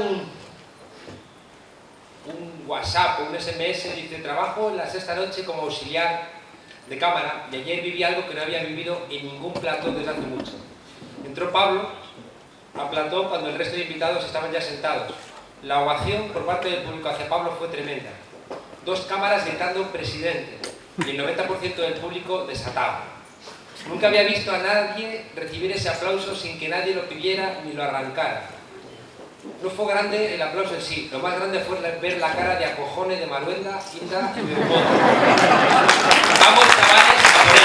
un WhatsApp o un SMS, dice: trabajo en La Sexta Noche como auxiliar de cámara y ayer viví algo que no había vivido en ningún plató desde hace mucho. Entró Pablo al plató cuando el resto de invitados estaban ya sentados. La ovación por parte del público hacia Pablo fue tremenda. 2 cámaras gritando presidente y el 90% del público desatado. Nunca había visto a nadie recibir ese aplauso sin que nadie lo pidiera ni lo arrancara. No fue grande el aplauso en sí, lo más grande fue ver la cara de acojone de Maruenda, Inda y Bermón. Vamos, chavales, a por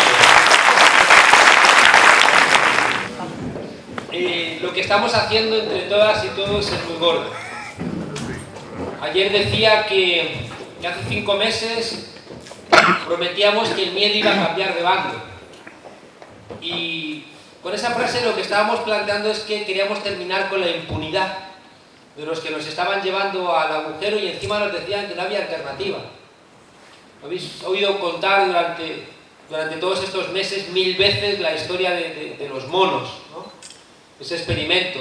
ello. Lo que estamos haciendo entre todas y todos es muy gordo. Ayer decía que hace 5 meses prometíamos que el miedo iba a cambiar de bando. Y con esa frase lo que estábamos planteando es que queríamos terminar con la impunidad de los que nos estaban llevando al agujero y encima nos decían que no había alternativa. Habéis oído contar durante todos estos meses 1000 veces la historia de los monos, ¿no? Ese experimento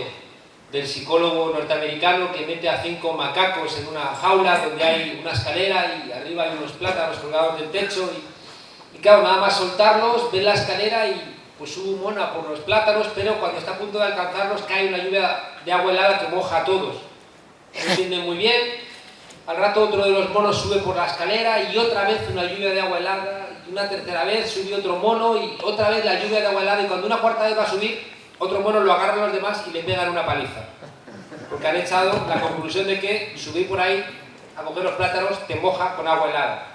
del psicólogo norteamericano que mete a 5 macacos en una jaula donde hay una escalera y arriba hay unos plátanos colgados del techo y claro, nada más soltarlos, ven la escalera y pues sube un mono por los plátanos, pero cuando está a punto de alcanzarlos cae una lluvia de agua helada que moja a todos. Se entienden muy bien. Al rato otro de los monos sube por la escalera y otra vez una lluvia de agua helada y una tercera vez sube otro mono y otra vez la lluvia de agua helada y cuando una cuarta vez va a subir, otro mono lo agarra a los demás y le pegan una paliza. Porque han echado la conclusión de que subir por ahí a coger los plátanos te moja con agua helada.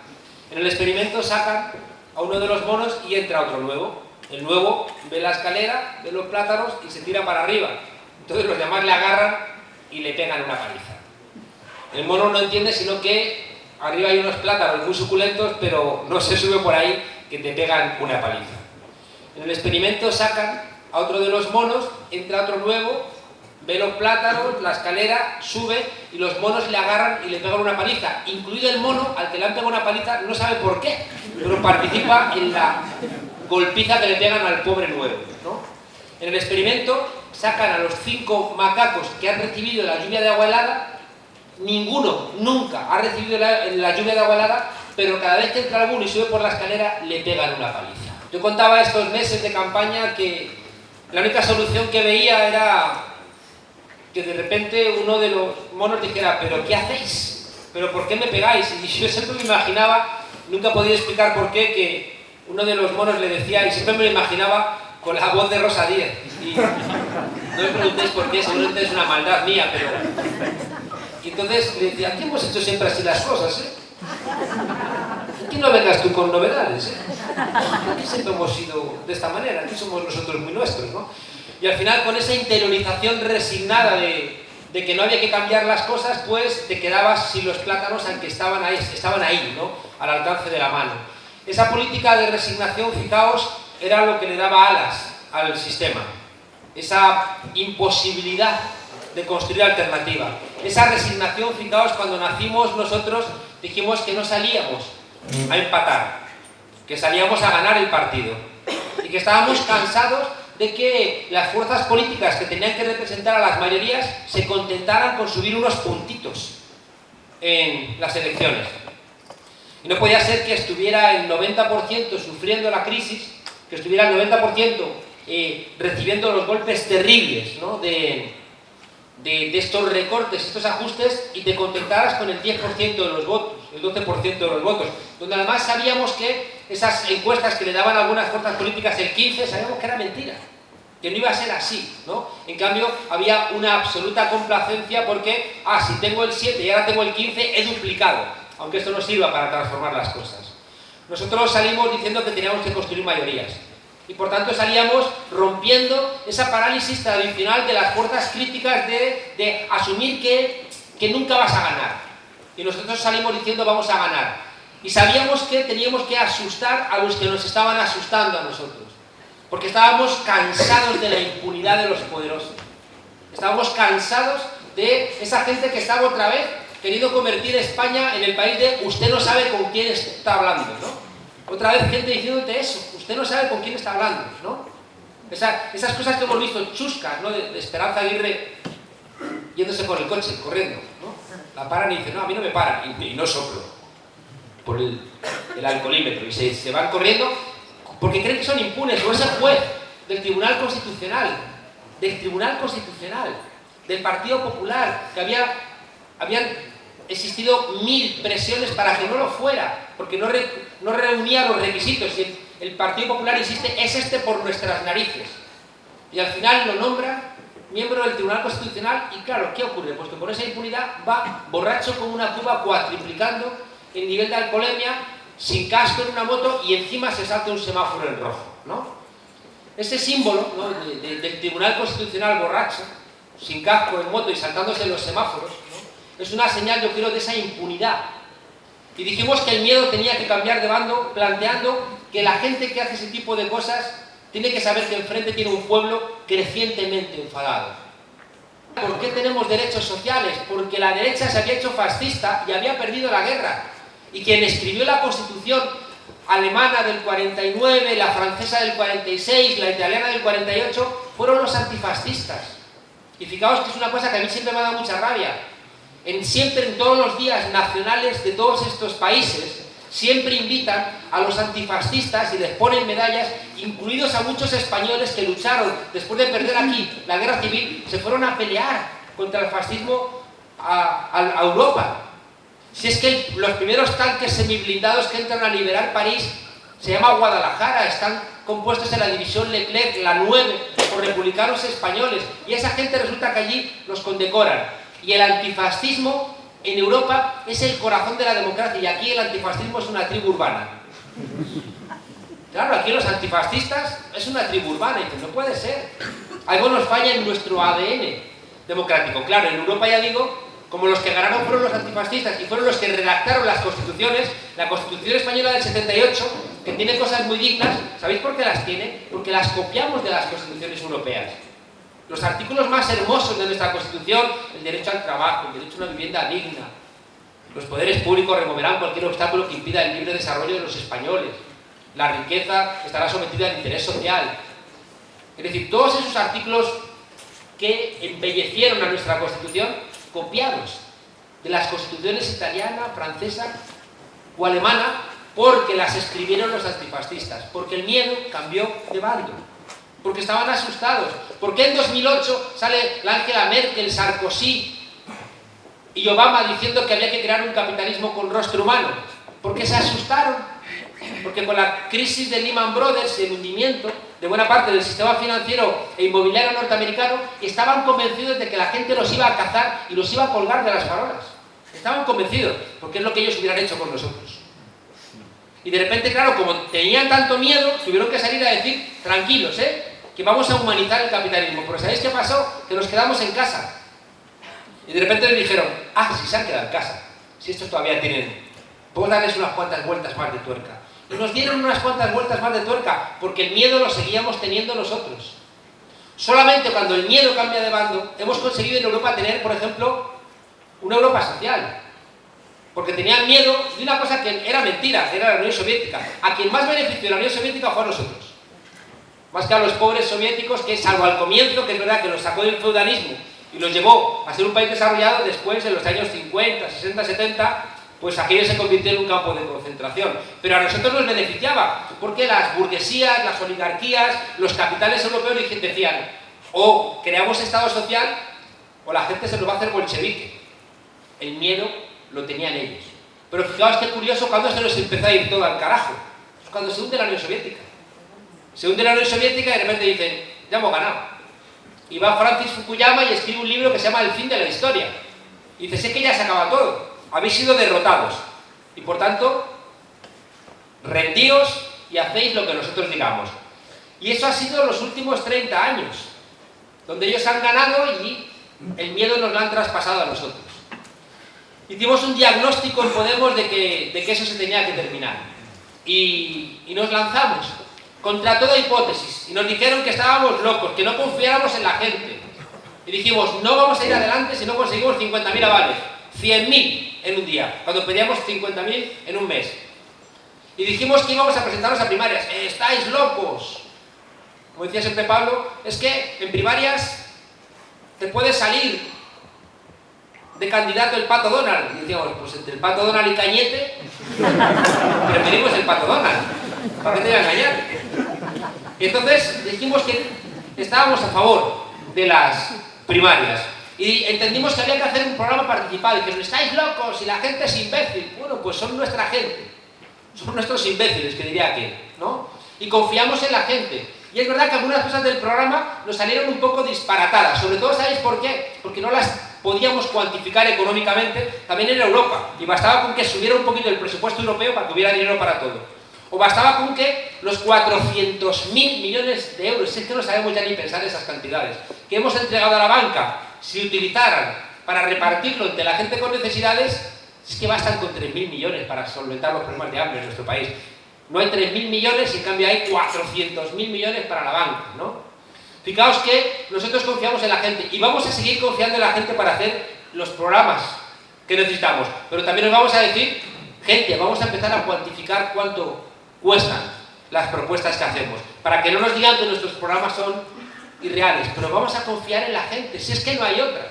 En el experimento sacan a uno de los monos y entra otro nuevo. El nuevo ve la escalera, ve los plátanos y se tira para arriba. Entonces los demás le agarran y le pegan una paliza. El mono no entiende sino que arriba hay unos plátanos muy suculentos, pero no se sube por ahí que te pegan una paliza. En el experimento sacan a otro de los monos, entra otro nuevo, ve los plátanos, la escalera, sube y los monos le agarran y le pegan una paliza. Incluido el mono al que le han pegado una paliza, no sabe por qué, pero participa en la golpiza que le pegan al pobre nuevo, ¿no? En el experimento sacan a los 5 macacos que han recibido la lluvia de agua helada. Ninguno nunca ha recibido la lluvia de agua helada, pero cada vez que entra alguno y sube por la escalera le pegan una paliza. Yo contaba estos meses de campaña que la única solución que veía era que de repente uno de los monos dijera: ¿pero qué hacéis? ¿pero por qué me pegáis? Y yo siempre me imaginaba, nunca podía explicar por qué, que uno de los monos le decía, y siempre me lo imaginaba con la voz de Rosa Díez. Y no me preguntéis por qué, seguramente es una maldad mía, pero... Y entonces le decía: aquí hemos hecho siempre así las cosas, ¿eh? Aquí no vengas tú con novedades, ¿eh? Aquí siempre hemos sido de esta manera, aquí somos nosotros muy nuestros, ¿no? Y al final, con esa interiorización resignada de que no había que cambiar las cosas, pues te quedabas sin los plátanos, aunque estaban ahí, ¿no? Al alcance de la mano. Esa política de resignación, fijaos, era lo que le daba alas al sistema. Esa imposibilidad de construir alternativa. Esa resignación, fijaos, cuando nacimos nosotros dijimos que no salíamos a empatar, que salíamos a ganar el partido y que estábamos cansados de que las fuerzas políticas que tenían que representar a las mayorías se contentaran con subir unos puntitos en las elecciones. Y no podía ser que estuviera el 90% sufriendo la crisis, que estuviera el 90% recibiendo los golpes terribles, ¿no? de estos recortes, estos ajustes, y te contentaras con el 10% de los votos, el 12% de los votos, donde además sabíamos que esas encuestas que le daban a algunas fuerzas políticas el 15%, sabíamos que era mentira, que no iba a ser así, ¿no? En cambio, había una absoluta complacencia porque, si tengo el 7 y ahora tengo el 15, he duplicado, aunque esto no sirva para transformar las cosas. Nosotros salimos diciendo que teníamos que construir mayorías. Y por tanto salíamos rompiendo esa parálisis tradicional de las fuerzas críticas de asumir que nunca vas a ganar. Y nosotros salimos diciendo: vamos a ganar. Y sabíamos que teníamos que asustar a los que nos estaban asustando a nosotros. Porque estábamos cansados de la impunidad de los poderosos. Estábamos cansados de esa gente que estaba otra vez queriendo convertir España en el país de usted no sabe con quién está hablando, ¿no? Otra vez gente diciéndote eso, usted no sabe con quién está hablando, ¿no? Esas cosas que hemos visto chuscas, ¿no? De Esperanza Aguirre yéndose con el coche, corriendo, ¿no? La paran y dicen, no, a mí no me paran, y no soplo por el alcoholímetro, y se van corriendo porque creen que son impunes. O ese juez del Tribunal Constitucional, del Partido Popular, que habían existido 1000 presiones para que no lo fuera, porque no reunía los requisitos, y el Partido Popular insiste, es este por nuestras narices. Y al final lo nombra miembro del Tribunal Constitucional, y claro, ¿qué ocurre? Pues que con esa impunidad va borracho con una cuba, cuatriplicando el nivel de alcoholemia, sin casco en una moto, y encima se salta un semáforo en rojo, ¿no? Ese símbolo, ¿no?, del Tribunal Constitucional borracho, sin casco en moto y saltándose los semáforos, ¿no?, es una señal, yo creo, de esa impunidad. Y dijimos que el miedo tenía que cambiar de bando, planteando que la gente que hace ese tipo de cosas tiene que saber que enfrente tiene un pueblo crecientemente enfadado. ¿Por qué tenemos derechos sociales? Porque la derecha se había hecho fascista y había perdido la guerra. Y quien escribió la Constitución alemana del 49, la francesa del 46, la italiana del 48, fueron los antifascistas. Y fijaos que es una cosa que a mí siempre me ha dado mucha rabia. Siempre en todos los días nacionales de todos estos países, siempre invitan a los antifascistas y les ponen medallas, incluidos a muchos españoles que lucharon después de perder aquí la guerra civil, se fueron a pelear contra el fascismo a Europa. Si es que los primeros tanques semiblindados que entran a liberar París se llama Guadalajara, están compuestos en la división Leclerc, la 9, por republicanos españoles, y esa gente resulta que allí los condecoran. Y el antifascismo en Europa es el corazón de la democracia, y aquí el antifascismo es una tribu urbana. Claro, aquí los antifascistas es una tribu urbana, y dicen, no puede ser. Algo nos falla en nuestro ADN democrático. Claro, en Europa, ya digo, como los que ganaron fueron los antifascistas y fueron los que redactaron las constituciones, la Constitución Española del 78, que tiene cosas muy dignas, ¿sabéis por qué las tiene? Porque las copiamos de las constituciones europeas. Los artículos más hermosos de nuestra Constitución, el derecho al trabajo, el derecho a una vivienda digna, los poderes públicos removerán cualquier obstáculo que impida el libre desarrollo de los españoles, la riqueza estará sometida al interés social. Es decir, todos esos artículos que embellecieron a nuestra Constitución, copiados de las constituciones italiana, francesa o alemana, porque las escribieron los antifascistas, porque el miedo cambió de bando, porque estaban asustados. Porque en 2008 sale la Angela Merkel, Sarkozy y Obama diciendo que había que crear un capitalismo con rostro humano, porque se asustaron, porque con la crisis de Lehman Brothers y el hundimiento de buena parte del sistema financiero e inmobiliario norteamericano, estaban convencidos de que la gente los iba a cazar y los iba a colgar de las farolas. Estaban convencidos, porque es lo que ellos hubieran hecho con nosotros. Y de repente, claro, como tenían tanto miedo, tuvieron que salir a decir, tranquilos, que vamos a humanizar el capitalismo. Pero ¿sabéis qué pasó? Que nos quedamos en casa. Y de repente les dijeron, si se han quedado en casa, si estos todavía tienen, podemos darles unas cuantas vueltas más de tuerca. Y nos dieron unas cuantas vueltas más de tuerca, porque el miedo lo seguíamos teniendo nosotros. Solamente cuando el miedo cambia de bando, hemos conseguido en Europa tener, por ejemplo, una Europa social. Porque tenían miedo de una cosa que era mentira, era la Unión Soviética. A quien más benefició de la Unión Soviética fue a nosotros. Más que a los pobres soviéticos, que salvo al comienzo, que es verdad que los sacó del feudalismo y los llevó a ser un país desarrollado, después, en los años 50, 60, 70, pues aquello se convirtió en un campo de concentración. Pero a nosotros nos beneficiaba, porque las burguesías, las oligarquías, los capitales europeos decían, o creamos Estado social, o la gente se nos va a hacer bolchevique. El miedo lo tenían ellos. Pero fijaos qué curioso cuando se nos empezó a ir todo al carajo. Cuando se hunde la Unión Soviética. Se hunde la Unión Soviética y de repente dicen, ya hemos ganado. Y va Francis Fukuyama y escribe un libro que se llama El fin de la historia. Y dice, sé que ya se acaba todo. Habéis sido derrotados. Y por tanto, rendíos y hacéis lo que nosotros digamos. Y eso ha sido los últimos 30 años, donde ellos han ganado y el miedo nos lo han traspasado a nosotros. Hicimos un diagnóstico en Podemos de que eso se tenía que terminar. Y nos lanzamos contra toda hipótesis. Y nos dijeron que estábamos locos, que no confiáramos en la gente. Y dijimos, no vamos a ir adelante si no conseguimos 50.000 avales. 100.000 en un día, cuando pedíamos 50.000 en un mes. Y dijimos que íbamos a presentarnos a primarias. ¡Estáis locos! Como decía siempre Pablo, es que en primarias te puedes salir de candidato el Pato Donald. Y decíamos, pues entre el Pato Donald y Cañete, preferimos el Pato Donald. ¿Para qué te voy a engañar? Y entonces dijimos que estábamos a favor de las primarias. Y entendimos que había que hacer un programa participado. Y que estáis locos y la gente es imbécil. Bueno, pues son nuestra gente. Son nuestros imbéciles, que diría aquel, ¿no? Y confiamos en la gente. Y es verdad que algunas cosas del programa nos salieron un poco disparatadas. Sobre todo, ¿sabéis por qué? Porque no las podíamos cuantificar económicamente también en Europa. Y bastaba con que subiera un poquito el presupuesto europeo para que hubiera dinero para todo. O bastaba con que los 400.000 millones de euros, es que no sabemos ya ni pensar esas cantidades, que hemos entregado a la banca, si utilizaran para repartirlo entre la gente con necesidades, es que bastan con 3.000 millones para solventar los problemas de hambre en nuestro país. No hay 3.000 millones y en cambio hay 400.000 millones para la banca, ¿no? Fijaos que nosotros confiamos en la gente y vamos a seguir confiando en la gente para hacer los programas que necesitamos. Pero también nos vamos a decir, gente, vamos a empezar a cuantificar cuánto cuestan las propuestas que hacemos, para que no nos digan que nuestros programas son irreales, pero vamos a confiar en la gente, si es que no hay otra.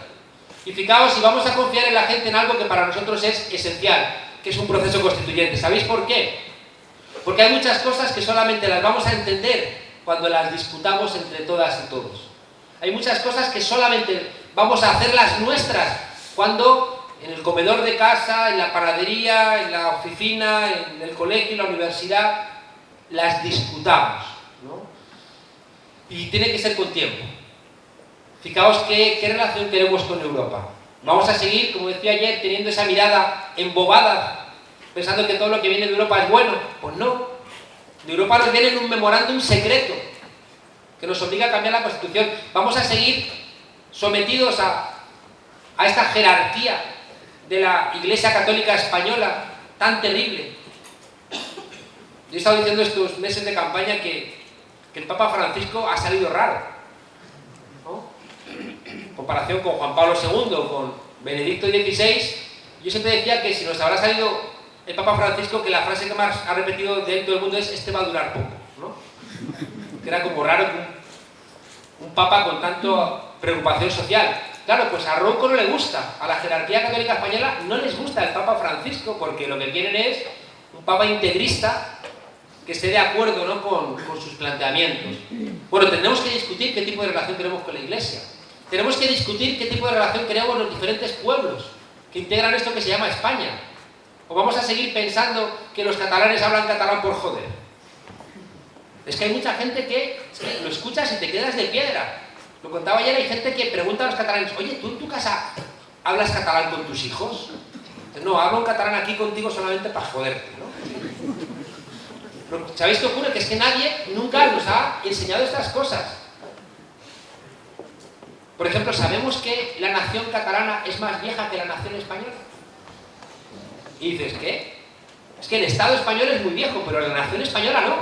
Y fijaos, si vamos a confiar en la gente en algo que para nosotros es esencial, que es un proceso constituyente. ¿Sabéis por qué? Porque hay muchas cosas que solamente las vamos a entender cuando las discutamos entre todas y todos. Hay muchas cosas que solamente vamos a hacerlas nuestras cuando en el comedor de casa, en la panadería, en la oficina, en el colegio, en la universidad, las discutamos, ¿no? Y tiene que ser con tiempo. Fijaos qué relación queremos con Europa. Vamos a seguir, como decía ayer, teniendo esa mirada embobada, pensando que todo lo que viene de Europa es bueno. Pues no. De Europa nos viene un memorándum secreto que nos obliga a cambiar la Constitución. Vamos a seguir sometidos a esta jerarquía de la Iglesia Católica Española tan terrible. Yo he estado diciendo estos meses de campaña que el Papa Francisco ha salido raro, ¿no? En comparación con Juan Pablo II, con Benedicto XVI, yo siempre decía que si nos habrá salido el Papa Francisco, que la frase que más ha repetido de todo el mundo es "este va a durar poco", ¿no? Que era como raro que un Papa con tanta preocupación social. Claro, pues a Ronco no le gusta, a la jerarquía católica española no les gusta el Papa Francisco, porque lo que quieren es un Papa integrista que esté de acuerdo, ¿no?, con sus planteamientos. Bueno, tenemos que discutir qué tipo de relación queremos con la Iglesia. Tenemos que discutir qué tipo de relación queremos con los diferentes pueblos que integran esto que se llama España. ¿O vamos a seguir pensando que los catalanes hablan catalán por joder? Es que hay mucha gente que lo escuchas y te quedas de piedra. Lo contaba ayer, hay gente que pregunta a los catalanes: oye, ¿tú en tu casa hablas catalán con tus hijos? No, hablo en catalán aquí contigo solamente para joderte, ¿no? Pero, ¿sabéis qué ocurre? Que es que nadie nunca nos ha enseñado estas cosas. Por ejemplo, ¿sabemos que la nación catalana es más vieja que la nación española? Y dices, ¿qué? Es que el Estado español es muy viejo, pero la nación española no.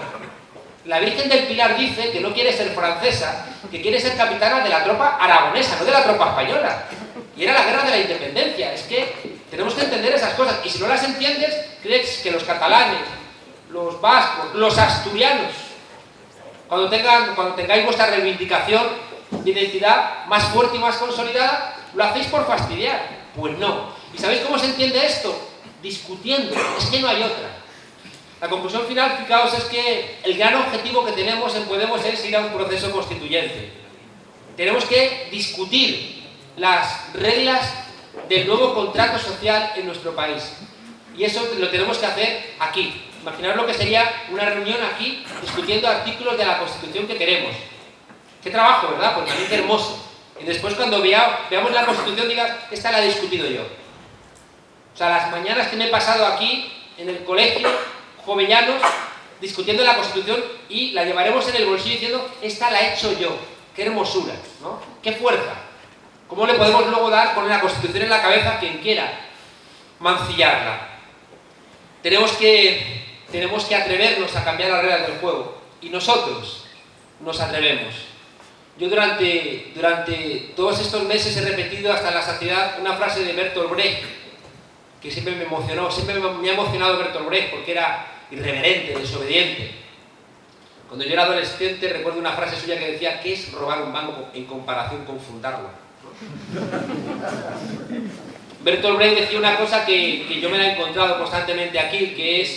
La Virgen del Pilar dice que no quiere ser francesa, que quiere ser capitana de la tropa aragonesa, no de la tropa española. Y era la guerra de la independencia. Es que tenemos que entender esas cosas. Y si no las entiendes, crees que los catalanes, los vascos, los asturianos, cuando tengáis vuestra reivindicación de identidad más fuerte y más consolidada, lo hacéis por fastidiar. Pues no. ¿Y sabéis cómo se entiende esto? Discutiendo. Es que no hay otra. La conclusión final, fijaos, es que el gran objetivo que tenemos en Podemos es ir a un proceso constituyente. Tenemos que discutir las reglas del nuevo contrato social en nuestro país. Y eso lo tenemos que hacer aquí. Imaginaos lo que sería una reunión aquí discutiendo artículos de la Constitución que queremos. Qué trabajo, ¿verdad? Pues también qué hermoso. Y después cuando veamos la Constitución digas, esta la he discutido yo. O sea, las mañanas que me he pasado aquí en el colegio, jovellanos, discutiendo la Constitución, y la llevaremos en el bolsillo diciendo, esta la he hecho yo. Qué hermosura, ¿no? Qué fuerza. ¿Cómo le podemos luego dar con la Constitución en la cabeza a quien quiera mancillarla? Tenemos que atrevernos a cambiar las reglas del juego. Y nosotros nos atrevemos. Yo durante todos estos meses he repetido hasta la saciedad una frase de Bertolt Brecht, que siempre me emocionó, siempre me ha emocionado Bertolt Brecht, porque era irreverente, desobediente. Cuando yo era adolescente recuerdo una frase suya que decía: ¿qué es robar un banco en comparación con fundarlo? Bertolt Brecht decía una cosa que yo me la he encontrado constantemente aquí, que es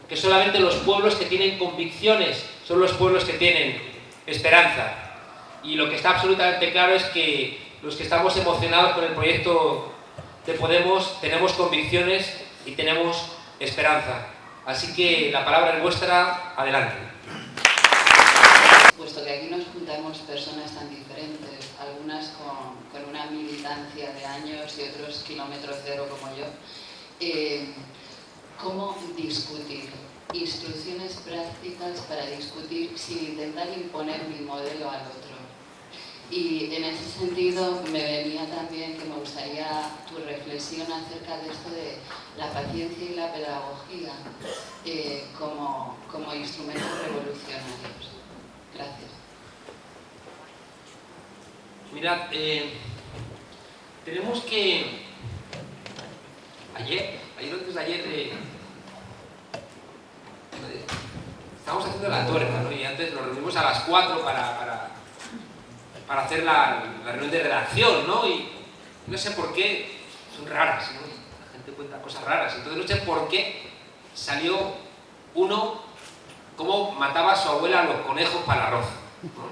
que solamente los pueblos que tienen convicciones son los pueblos que tienen esperanza. Y lo que está absolutamente claro es que los que estamos emocionados con el proyecto de Podemos tenemos convicciones y tenemos esperanza. Así que la palabra es vuestra, adelante. Puesto que aquí nos juntamos personas tan diferentes, algunas con una militancia de años y otros kilómetros cero como yo, ¿cómo discutir? Instrucciones prácticas para discutir sin intentar imponer mi modelo al otro. Y en ese sentido me venía también que me gustaría tu reflexión acerca de esto de la paciencia y la pedagogía como instrumentos revolucionarios. Gracias. Mirad, tenemos que... Ayer o antes de ayer, estábamos haciendo la tuerca, ¿no? Y antes nos reunimos a las 4 para hacer la reunión de redacción, ¿no? Y no sé por qué, son raras, ¿no? La gente cuenta cosas raras, entonces no sé por qué salió uno cómo mataba a su abuela a los conejos para el arroz, ¿no?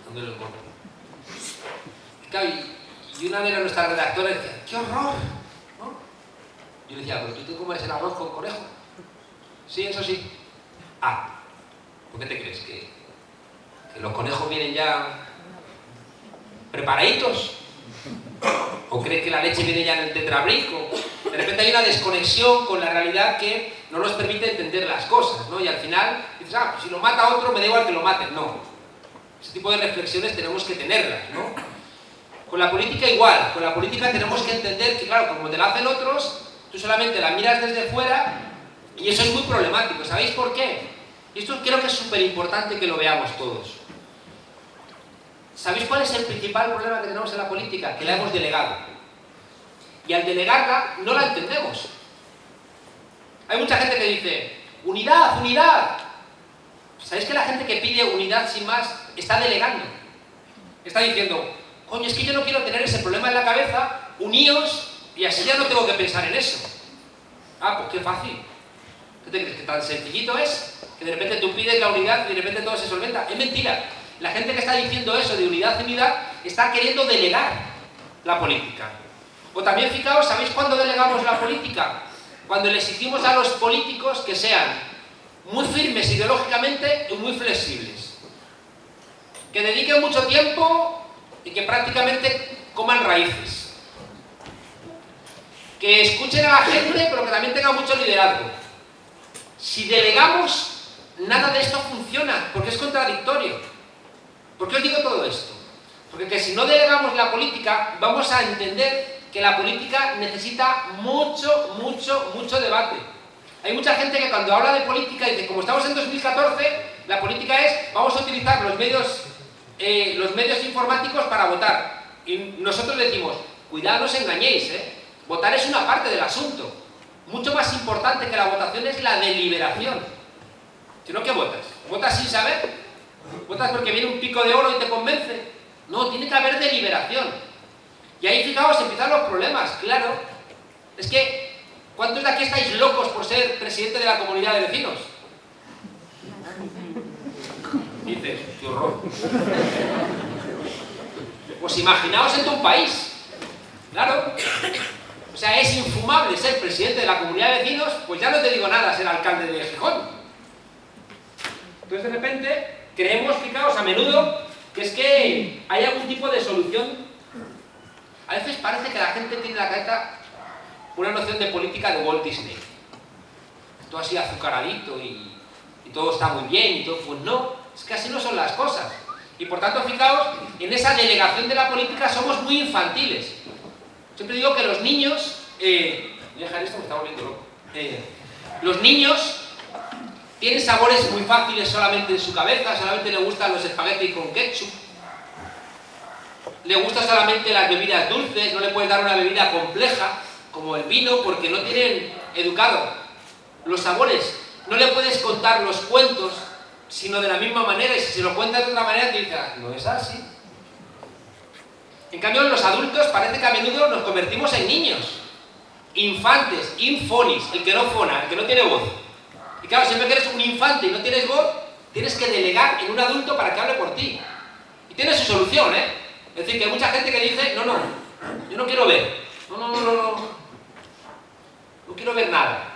¿Dónde los conejos? Claro, y una de nuestras redactoras decía, ¡qué horror! ¿No? Yo le decía, ¿pero tú te comes el arroz con conejo? Sí, eso sí. Ah, ¿por qué te crees? ¿Que los conejos vienen ya preparaditos? ¿O crees que la leche viene ya en el tetrabrico? De repente hay una desconexión con la realidad que no nos permite entender las cosas, ¿no? Y al final dices, ah, pues si lo mata otro me da igual que lo maten. No. Ese tipo de reflexiones tenemos que tenerlas, ¿no? Con la política igual. Con la política tenemos que entender que, claro, como te la hacen otros, tú solamente la miras desde fuera y eso es muy problemático. ¿Sabéis por qué? Y esto creo que es súper importante que lo veamos todos. ¿Sabéis cuál es el principal problema que tenemos en la política? Que la hemos delegado. Y al delegarla, no la entendemos. Hay mucha gente que dice, unidad, unidad. ¿Sabéis que la gente que pide unidad sin más está delegando? Está diciendo, coño, es que yo no quiero tener ese problema en la cabeza, uníos, y así ya no tengo que pensar en eso. Ah, pues qué fácil. ¿Qué te crees? ¿Que tan sencillito es? Que de repente tú pides la unidad y de repente todo se solventa. Es mentira. La gente que está diciendo eso de unidad y unidad está queriendo delegar la política. O también fijaos, ¿sabéis cuándo delegamos la política? Cuando le exigimos a los políticos que sean muy firmes ideológicamente y muy flexibles. Que dediquen mucho tiempo y que prácticamente coman raíces. Que escuchen a la gente pero que también tengan mucho liderazgo. Si delegamos, nada de esto funciona porque es contradictorio. ¿Por qué os digo todo esto? Porque que si no delegamos la política, vamos a entender que la política necesita mucho, mucho, mucho debate. Hay mucha gente que cuando habla de política dice, como estamos en 2014, la política es, vamos a utilizar los medios informáticos para votar. Y nosotros decimos, cuidado, no os engañéis, votar es una parte del asunto. Mucho más importante que la votación es la deliberación. Si no, ¿qué votas? ¿Votas sin saber? ¿Votas porque viene un pico de oro y te convence? No, tiene que haber deliberación. Y ahí, fijaos, empiezan los problemas, claro. Es que, ¿cuántos de aquí estáis locos por ser presidente de la comunidad de vecinos? Dices, qué horror. Pues imaginaos en tu país. Claro. O sea, es infumable ser presidente de la comunidad de vecinos, pues ya no te digo nada ser alcalde de Gijón. Entonces, de repente, creemos, fijaos, a menudo, que es que hay algún tipo de solución. A veces parece que la gente tiene en la cabeza una noción de política de Walt Disney. Todo así azucaradito y todo está muy bien y todo. Pues no, es que así no son las cosas. Y por tanto, fijaos, en esa delegación de la política somos muy infantiles. Siempre digo que los niños... voy a dejar esto, me está volviendo loco. Los niños tienen sabores muy fáciles solamente en su cabeza, solamente le gustan los espaguetis con ketchup. Le gustan solamente las bebidas dulces, no le puedes dar una bebida compleja, como el vino, porque no tienen educado los sabores. No le puedes contar los cuentos, sino de la misma manera, y si se lo cuentas de otra manera te dices, no es así. En cambio, los adultos parece que a menudo nos convertimos en niños. Infantes, infonis, el que no fona, el que no tiene voz. Y claro, siempre que eres un infante y no tienes voz, tienes que delegar en un adulto para que hable por ti. Y tiene su solución, ¿eh? Es decir, que hay mucha gente que dice, no, yo no quiero ver. No quiero ver nada.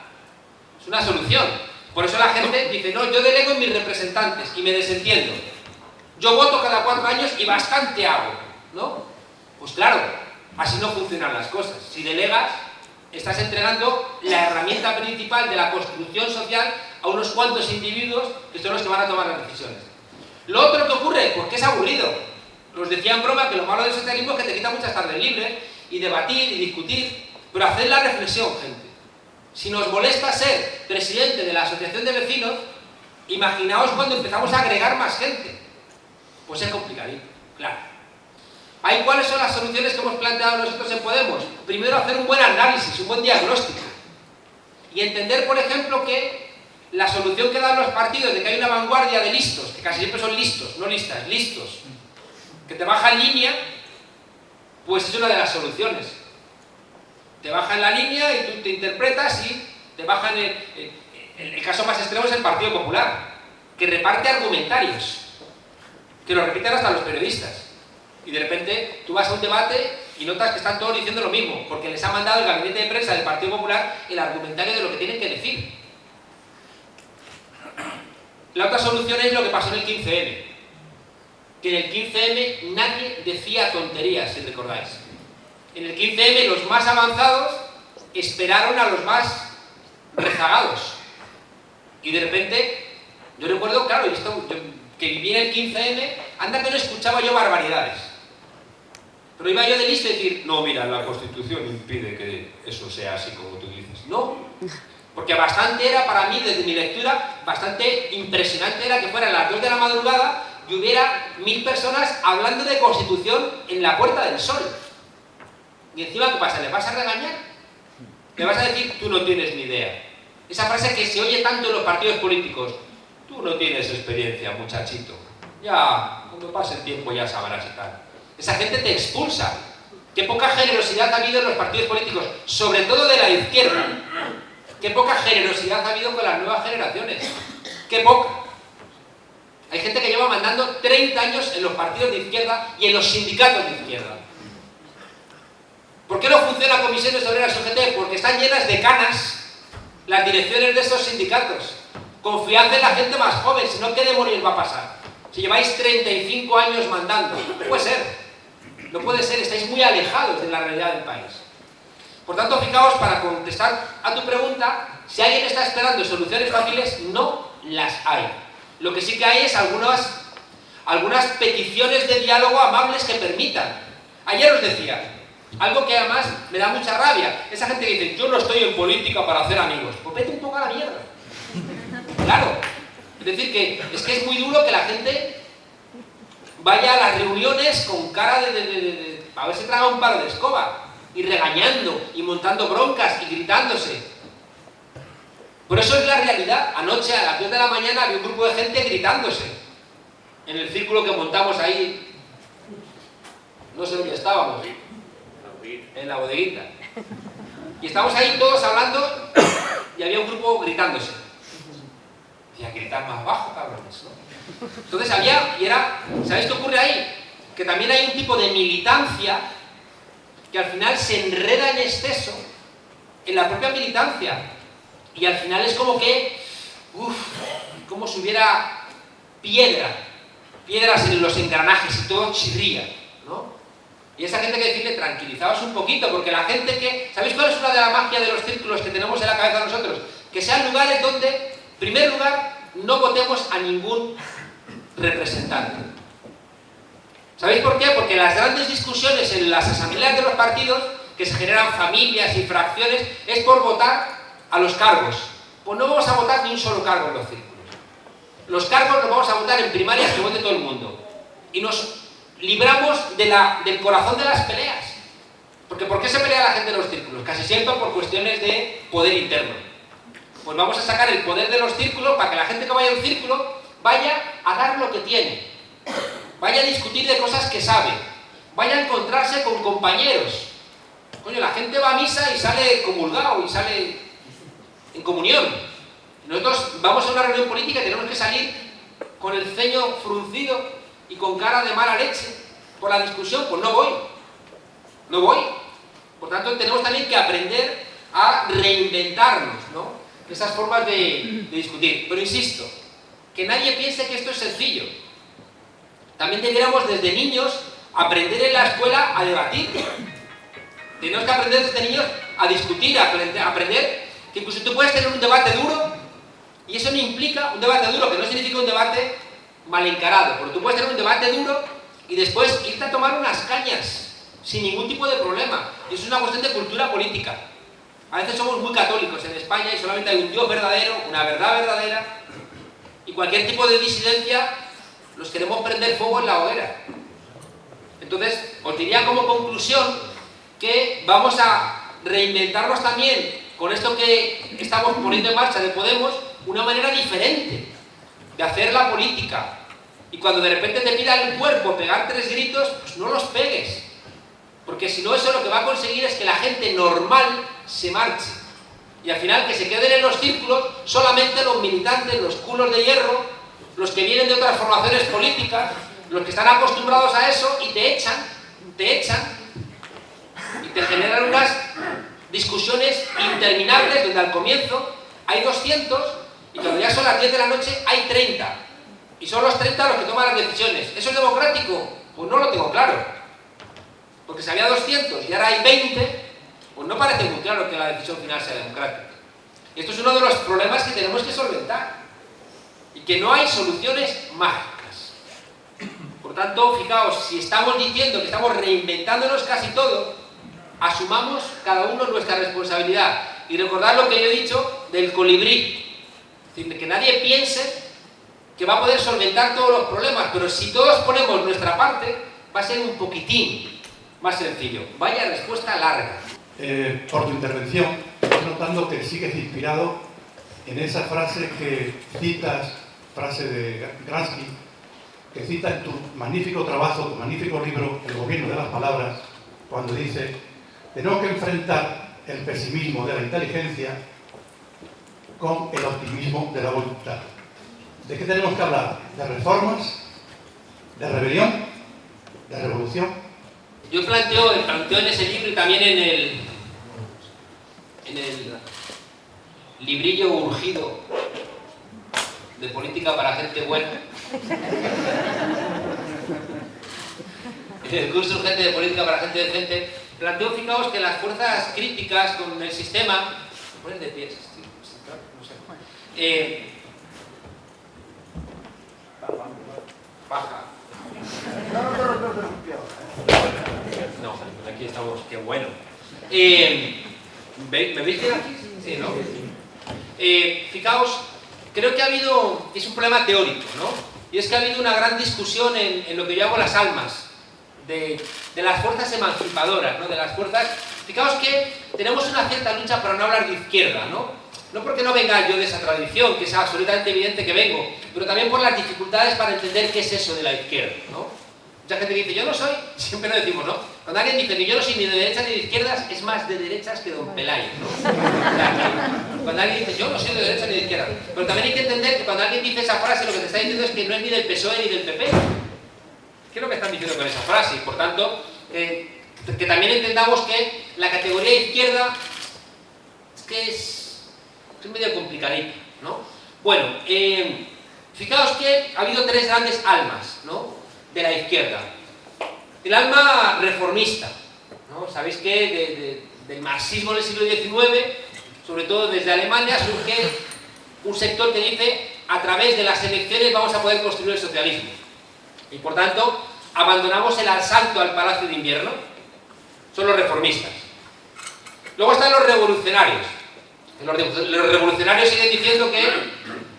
Es una solución. Por eso la gente dice, no, yo delego en mis representantes y me desentiendo. Yo voto cada 4 años y bastante hago, ¿no? Pues claro, así no funcionan las cosas. Si delegas, estás entregando la herramienta principal de la construcción social a unos cuantos individuos que son los que van a tomar las decisiones. Lo otro que ocurre, porque es aburrido. Os decía en broma que lo malo del socialismo es que te quita muchas tardes libres y debatir y discutir, pero haced la reflexión, gente. Si nos molesta ser presidente de la asociación de vecinos, imaginaos cuando empezamos a agregar más gente. Pues es complicadito, claro. ¿Ahí cuáles son las soluciones que hemos planteado nosotros en Podemos? Primero, hacer un buen análisis, un buen diagnóstico. Y entender, por ejemplo, que la solución que dan los partidos de que hay una vanguardia de listos, que casi siempre son listos, no listas, listos, que te baja en línea, pues es una de las soluciones. Te baja en la línea y tú te interpretas y te bajan el caso más extremo es el Partido Popular, que reparte argumentarios, que lo repiten hasta los periodistas. Y de repente tú vas a un debate y notas que están todos diciendo lo mismo, porque les ha mandado el gabinete de prensa del Partido Popular el argumentario de lo que tienen que decir. La otra solución es lo que pasó en el 15M. Que en el 15M nadie decía tonterías, si recordáis. En el 15M los más avanzados esperaron a los más rezagados. Y de repente, yo recuerdo, claro, que viví en el 15M, anda que no escuchaba yo barbaridades. Pero iba yo de listo y decir, no, mira, la Constitución impide que eso sea así como tú dices. No, porque bastante era para mí, desde mi lectura, bastante impresionante era que fueran las 2 de la madrugada y hubiera 1000 personas hablando de Constitución en la Puerta del Sol. Y encima, ¿qué pasa? ¿Le vas a regañar? ¿Le vas a decir, tú no tienes ni idea? Esa frase que se oye tanto en los partidos políticos, tú no tienes experiencia, muchachito. Ya, cuando pase el tiempo ya sabrás y tal. Esa gente te expulsa. Qué poca generosidad ha habido en los partidos políticos, sobre todo de la izquierda. Qué poca generosidad ha habido con las nuevas generaciones. Qué poca. Hay gente que lleva mandando 30 años en los partidos de izquierda y en los sindicatos de izquierda. ¿Por qué no funciona Comisiones Obreras UGT? Porque están llenas de canas las direcciones de esos sindicatos. Confiad en la gente más joven, si no, ¿qué demonios va a pasar? Si lleváis 35 años mandando, no puede ser. No puede ser, estáis muy alejados de la realidad del país. Por tanto, fijaos, para contestar a tu pregunta, si alguien está esperando soluciones fáciles, no las hay. Lo que sí que hay es algunas peticiones de diálogo amables que permitan. Ayer os decía, algo que además me da mucha rabia, esa gente que dice, yo no estoy en política para hacer amigos. Pues vete un poco a la mierda. Claro. Es decir, que es muy duro que la gente vaya a las reuniones con cara de a ver si traga un palo de escoba, y regañando, y montando broncas, y gritándose. Pero eso es la realidad. Anoche a las 2 de la mañana había un grupo de gente gritándose en el círculo que montamos ahí. No sé dónde estábamos. En la bodeguita. Y estábamos ahí todos hablando y había un grupo gritándose. Decía, gritar más bajo, cabrones, ¿no? Entonces ¿sabéis qué ocurre ahí? Que también hay un tipo de militancia que al final se enreda en exceso en la propia militancia. Y al final es como que, como si hubiera piedras en los engranajes y todo chirría, ¿no? Y esa gente que decirle, tranquilizaos un poquito, porque la gente que... ¿Sabéis cuál es una de la magia de los círculos que tenemos en la cabeza nosotros? Que sean lugares donde, en primer lugar, no votemos a ningún representante. ¿Sabéis por qué? Porque las grandes discusiones en las asambleas de los partidos, que se generan familias y fracciones, es por votar a los cargos. Pues no vamos a votar ni un solo cargo en los círculos. Los cargos los vamos a votar en primarias que vote todo el mundo. Y nos libramos del corazón de las peleas. Porque ¿por qué se pelea la gente en los círculos? Casi siempre por cuestiones de poder interno. Pues vamos a sacar el poder de los círculos para que la gente que vaya a un círculo vaya a dar lo que tiene. Vaya a discutir de cosas que sabe. vaya a encontrarse con compañeros. Coño, la gente va a misa y sale comulgado y sale en comunión. Nosotros vamos a una reunión política y tenemos que salir con el ceño fruncido y con cara de mala leche por la discusión. Pues no voy. No voy. Por tanto, tenemos también que aprender a reinventarnos, ¿no? Esas formas de discutir. Pero insisto, que nadie piense que esto es sencillo. También deberíamos desde niños aprender en la escuela a debatir. Tenemos que aprender desde niños a discutir, a aprender que incluso tú puedes tener un debate duro, y eso no implica un debate duro, que no significa un debate mal encarado, pero tú puedes tener un debate duro y después irte a tomar unas cañas sin ningún tipo de problema. Y eso es una cuestión de cultura política. A veces somos muy católicos en España y solamente hay un Dios verdadero, una verdad verdadera, y cualquier tipo de disidencia los queremos prender fuego en la hoguera. Entonces, os diría como conclusión que vamos a reinventarnos también con esto que estamos poniendo en marcha de Podemos, una manera diferente de hacer la política. Y cuando de repente te pida el cuerpo pegar 3 gritos, pues no los pegues. Porque si no, eso lo que va a conseguir es que la gente normal se marche. Y al final que se queden en los círculos solamente los militantes, los culos de hierro, los que vienen de otras formaciones políticas, los que están acostumbrados a eso y te echan y te generan unas discusiones interminables donde al comienzo hay 200 y cuando ya son las 10 de la noche hay 30 y son los 30 los que toman las decisiones. ¿Eso es democrático? Pues no lo tengo claro, porque si había 200 y ahora hay 20, pues no parece muy claro que la decisión final sea democrática. Y esto es uno de los problemas que tenemos que solventar y que no hay soluciones mágicas. Por tanto, fijaos, si estamos diciendo que estamos reinventándonos casi todo, asumamos cada uno nuestra responsabilidad. Y recordad lo que yo he dicho del colibrí. Es decir, que nadie piense que va a poder solventar todos los problemas, pero si todos ponemos nuestra parte, va a ser un poquitín más sencillo. Vaya respuesta larga. Por tu intervención, estoy notando que sigues inspirado en esa frase que citas, frase de Gramsci, que cita en tu magnífico trabajo, tu magnífico libro, El gobierno de las palabras, cuando dice: tenemos que enfrentar el pesimismo de la inteligencia con el optimismo de la voluntad. ¿De qué tenemos que hablar? ¿De reformas? ¿De rebelión? ¿De revolución? Yo planteo en ese libro y también en el librillo urgido de política para gente buena, en el curso urgente de política para gente decente, planteo, fijaos, que las fuerzas críticas con el sistema, se ponen de pies, no sé, baja. No, aquí estamos, qué bueno. ¿Me veis bien aquí? Sí, ¿no? Fijaos, creo que ha habido, es un problema teórico, ¿no? Y es que ha habido una gran discusión en lo que yo llamo las almas, de las fuerzas emancipadoras, ¿no? De las fuerzas. Fijaos que tenemos una cierta lucha para no hablar de izquierda, ¿no? No porque no venga yo de esa tradición, que es absolutamente evidente que vengo, pero también por las dificultades para entender qué es eso de la izquierda, ¿no? Mucha gente dice, yo no soy, siempre lo decimos, ¿no? Cuando alguien dice que yo no soy ni de derechas ni de izquierdas, es más de derechas que Don Pelayo, ¿no? Cuando alguien dice, yo no soy de derechas ni de izquierdas. Pero también hay que entender que cuando alguien dice esa frase, lo que te está diciendo es que no es ni del PSOE ni del PP. ¿Qué es lo que están diciendo con esa frase? Y por tanto, que también entendamos que la categoría izquierda es medio complicadita, ¿no? Bueno, fijaos que ha habido 3 grandes almas, ¿no? De la izquierda. El alma reformista, ¿no? Sabéis que del marxismo del siglo XIX, sobre todo desde Alemania, surge un sector que dice, a través de las elecciones vamos a poder construir el socialismo. Y por tanto, abandonamos el asalto al Palacio de Invierno. Son los reformistas. Luego están los revolucionarios. Los revolucionarios siguen diciendo que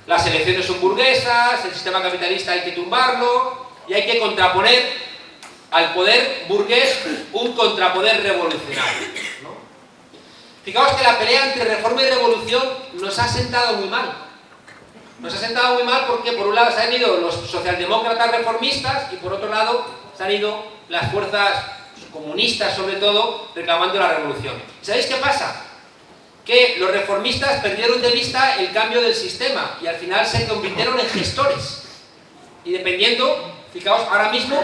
las elecciones son burguesas, el sistema capitalista hay que tumbarlo y hay que contraponer al poder burgués un contrapoder revolucionario, ¿no? Fijaos que la pelea entre reforma y revolución nos ha sentado muy mal. Nos ha sentado muy mal porque por un lado se han ido los socialdemócratas reformistas y por otro lado se han ido las fuerzas comunistas, sobre todo, reclamando la revolución. ¿Sabéis qué pasa? Que los reformistas perdieron de vista el cambio del sistema y al final se convirtieron en gestores. Y dependiendo, fijaos, ahora mismo,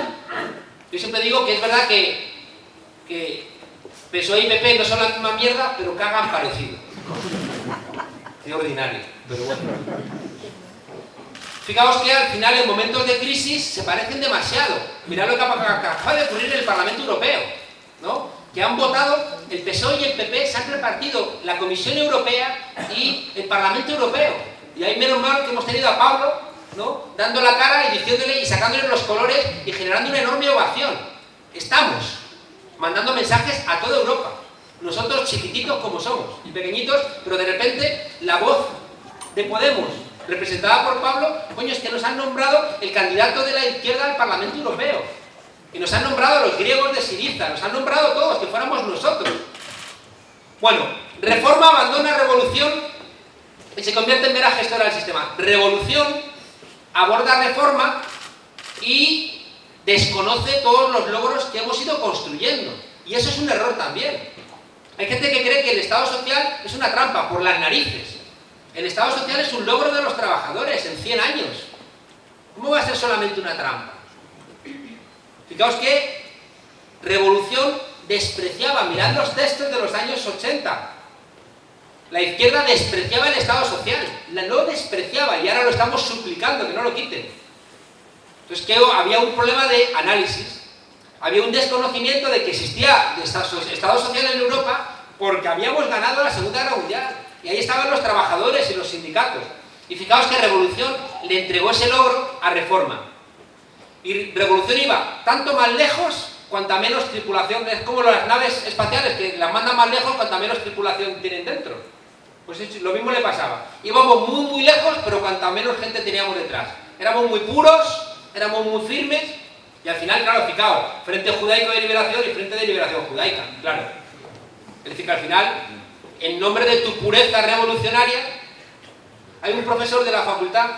yo siempre digo que es verdad que PSOE y PP no son la misma mierda, pero cagan parecido. Qué ordinario, pero bueno. Fijaos que al final, en momentos de crisis, se parecen demasiado. Mirad lo que acaba de ocurrir en el Parlamento Europeo, ¿no? Que han votado, el PSOE y el PP se han repartido la Comisión Europea y el Parlamento Europeo. Y ahí menos mal que hemos tenido a Pablo, ¿no?, dando la cara y diciéndole y sacándole los colores y generando una enorme ovación. Estamos mandando mensajes a toda Europa. Nosotros chiquititos como somos y pequeñitos, pero de repente la voz de Podemos, representada por Pablo, coño, es que nos han nombrado el candidato de la izquierda al Parlamento Europeo. Y nos han nombrado a los griegos de Siriza, nos han nombrado a todos, que fuéramos nosotros. Bueno, Reforma abandona Revolución y se convierte en mera gestora del sistema. Revolución aborda Reforma y desconoce todos los logros que hemos ido construyendo. Y eso es un error también. Hay gente que cree que el Estado social es una trampa, por las narices. El Estado social es un logro de los trabajadores en 100 años. ¿Cómo va a ser solamente una trampa? Fijaos que Revolución despreciaba, mirad los textos de los años 80. La izquierda despreciaba el Estado social, lo despreciaba y ahora lo estamos suplicando que no lo quiten. Entonces, que había un problema de análisis, había un desconocimiento de que existía Estado social en Europa porque habíamos ganado la Segunda Guerra Mundial y ahí estaban los trabajadores y los sindicatos. Y fijaos que Revolución le entregó ese logro a Reforma. Y Revolución iba tanto más lejos cuanta menos tripulación. Es como las naves espaciales, que las mandan más lejos cuanta menos tripulación tienen dentro. Pues lo mismo le pasaba. Íbamos muy muy lejos, pero cuanta menos gente teníamos detrás. Éramos muy puros, éramos muy firmes, y al final, claro, fijaos, Frente Judaico de Liberación y Frente de Liberación Judaica, claro. Es decir, que al final, en nombre de tu pureza revolucionaria, hay un profesor de la facultad,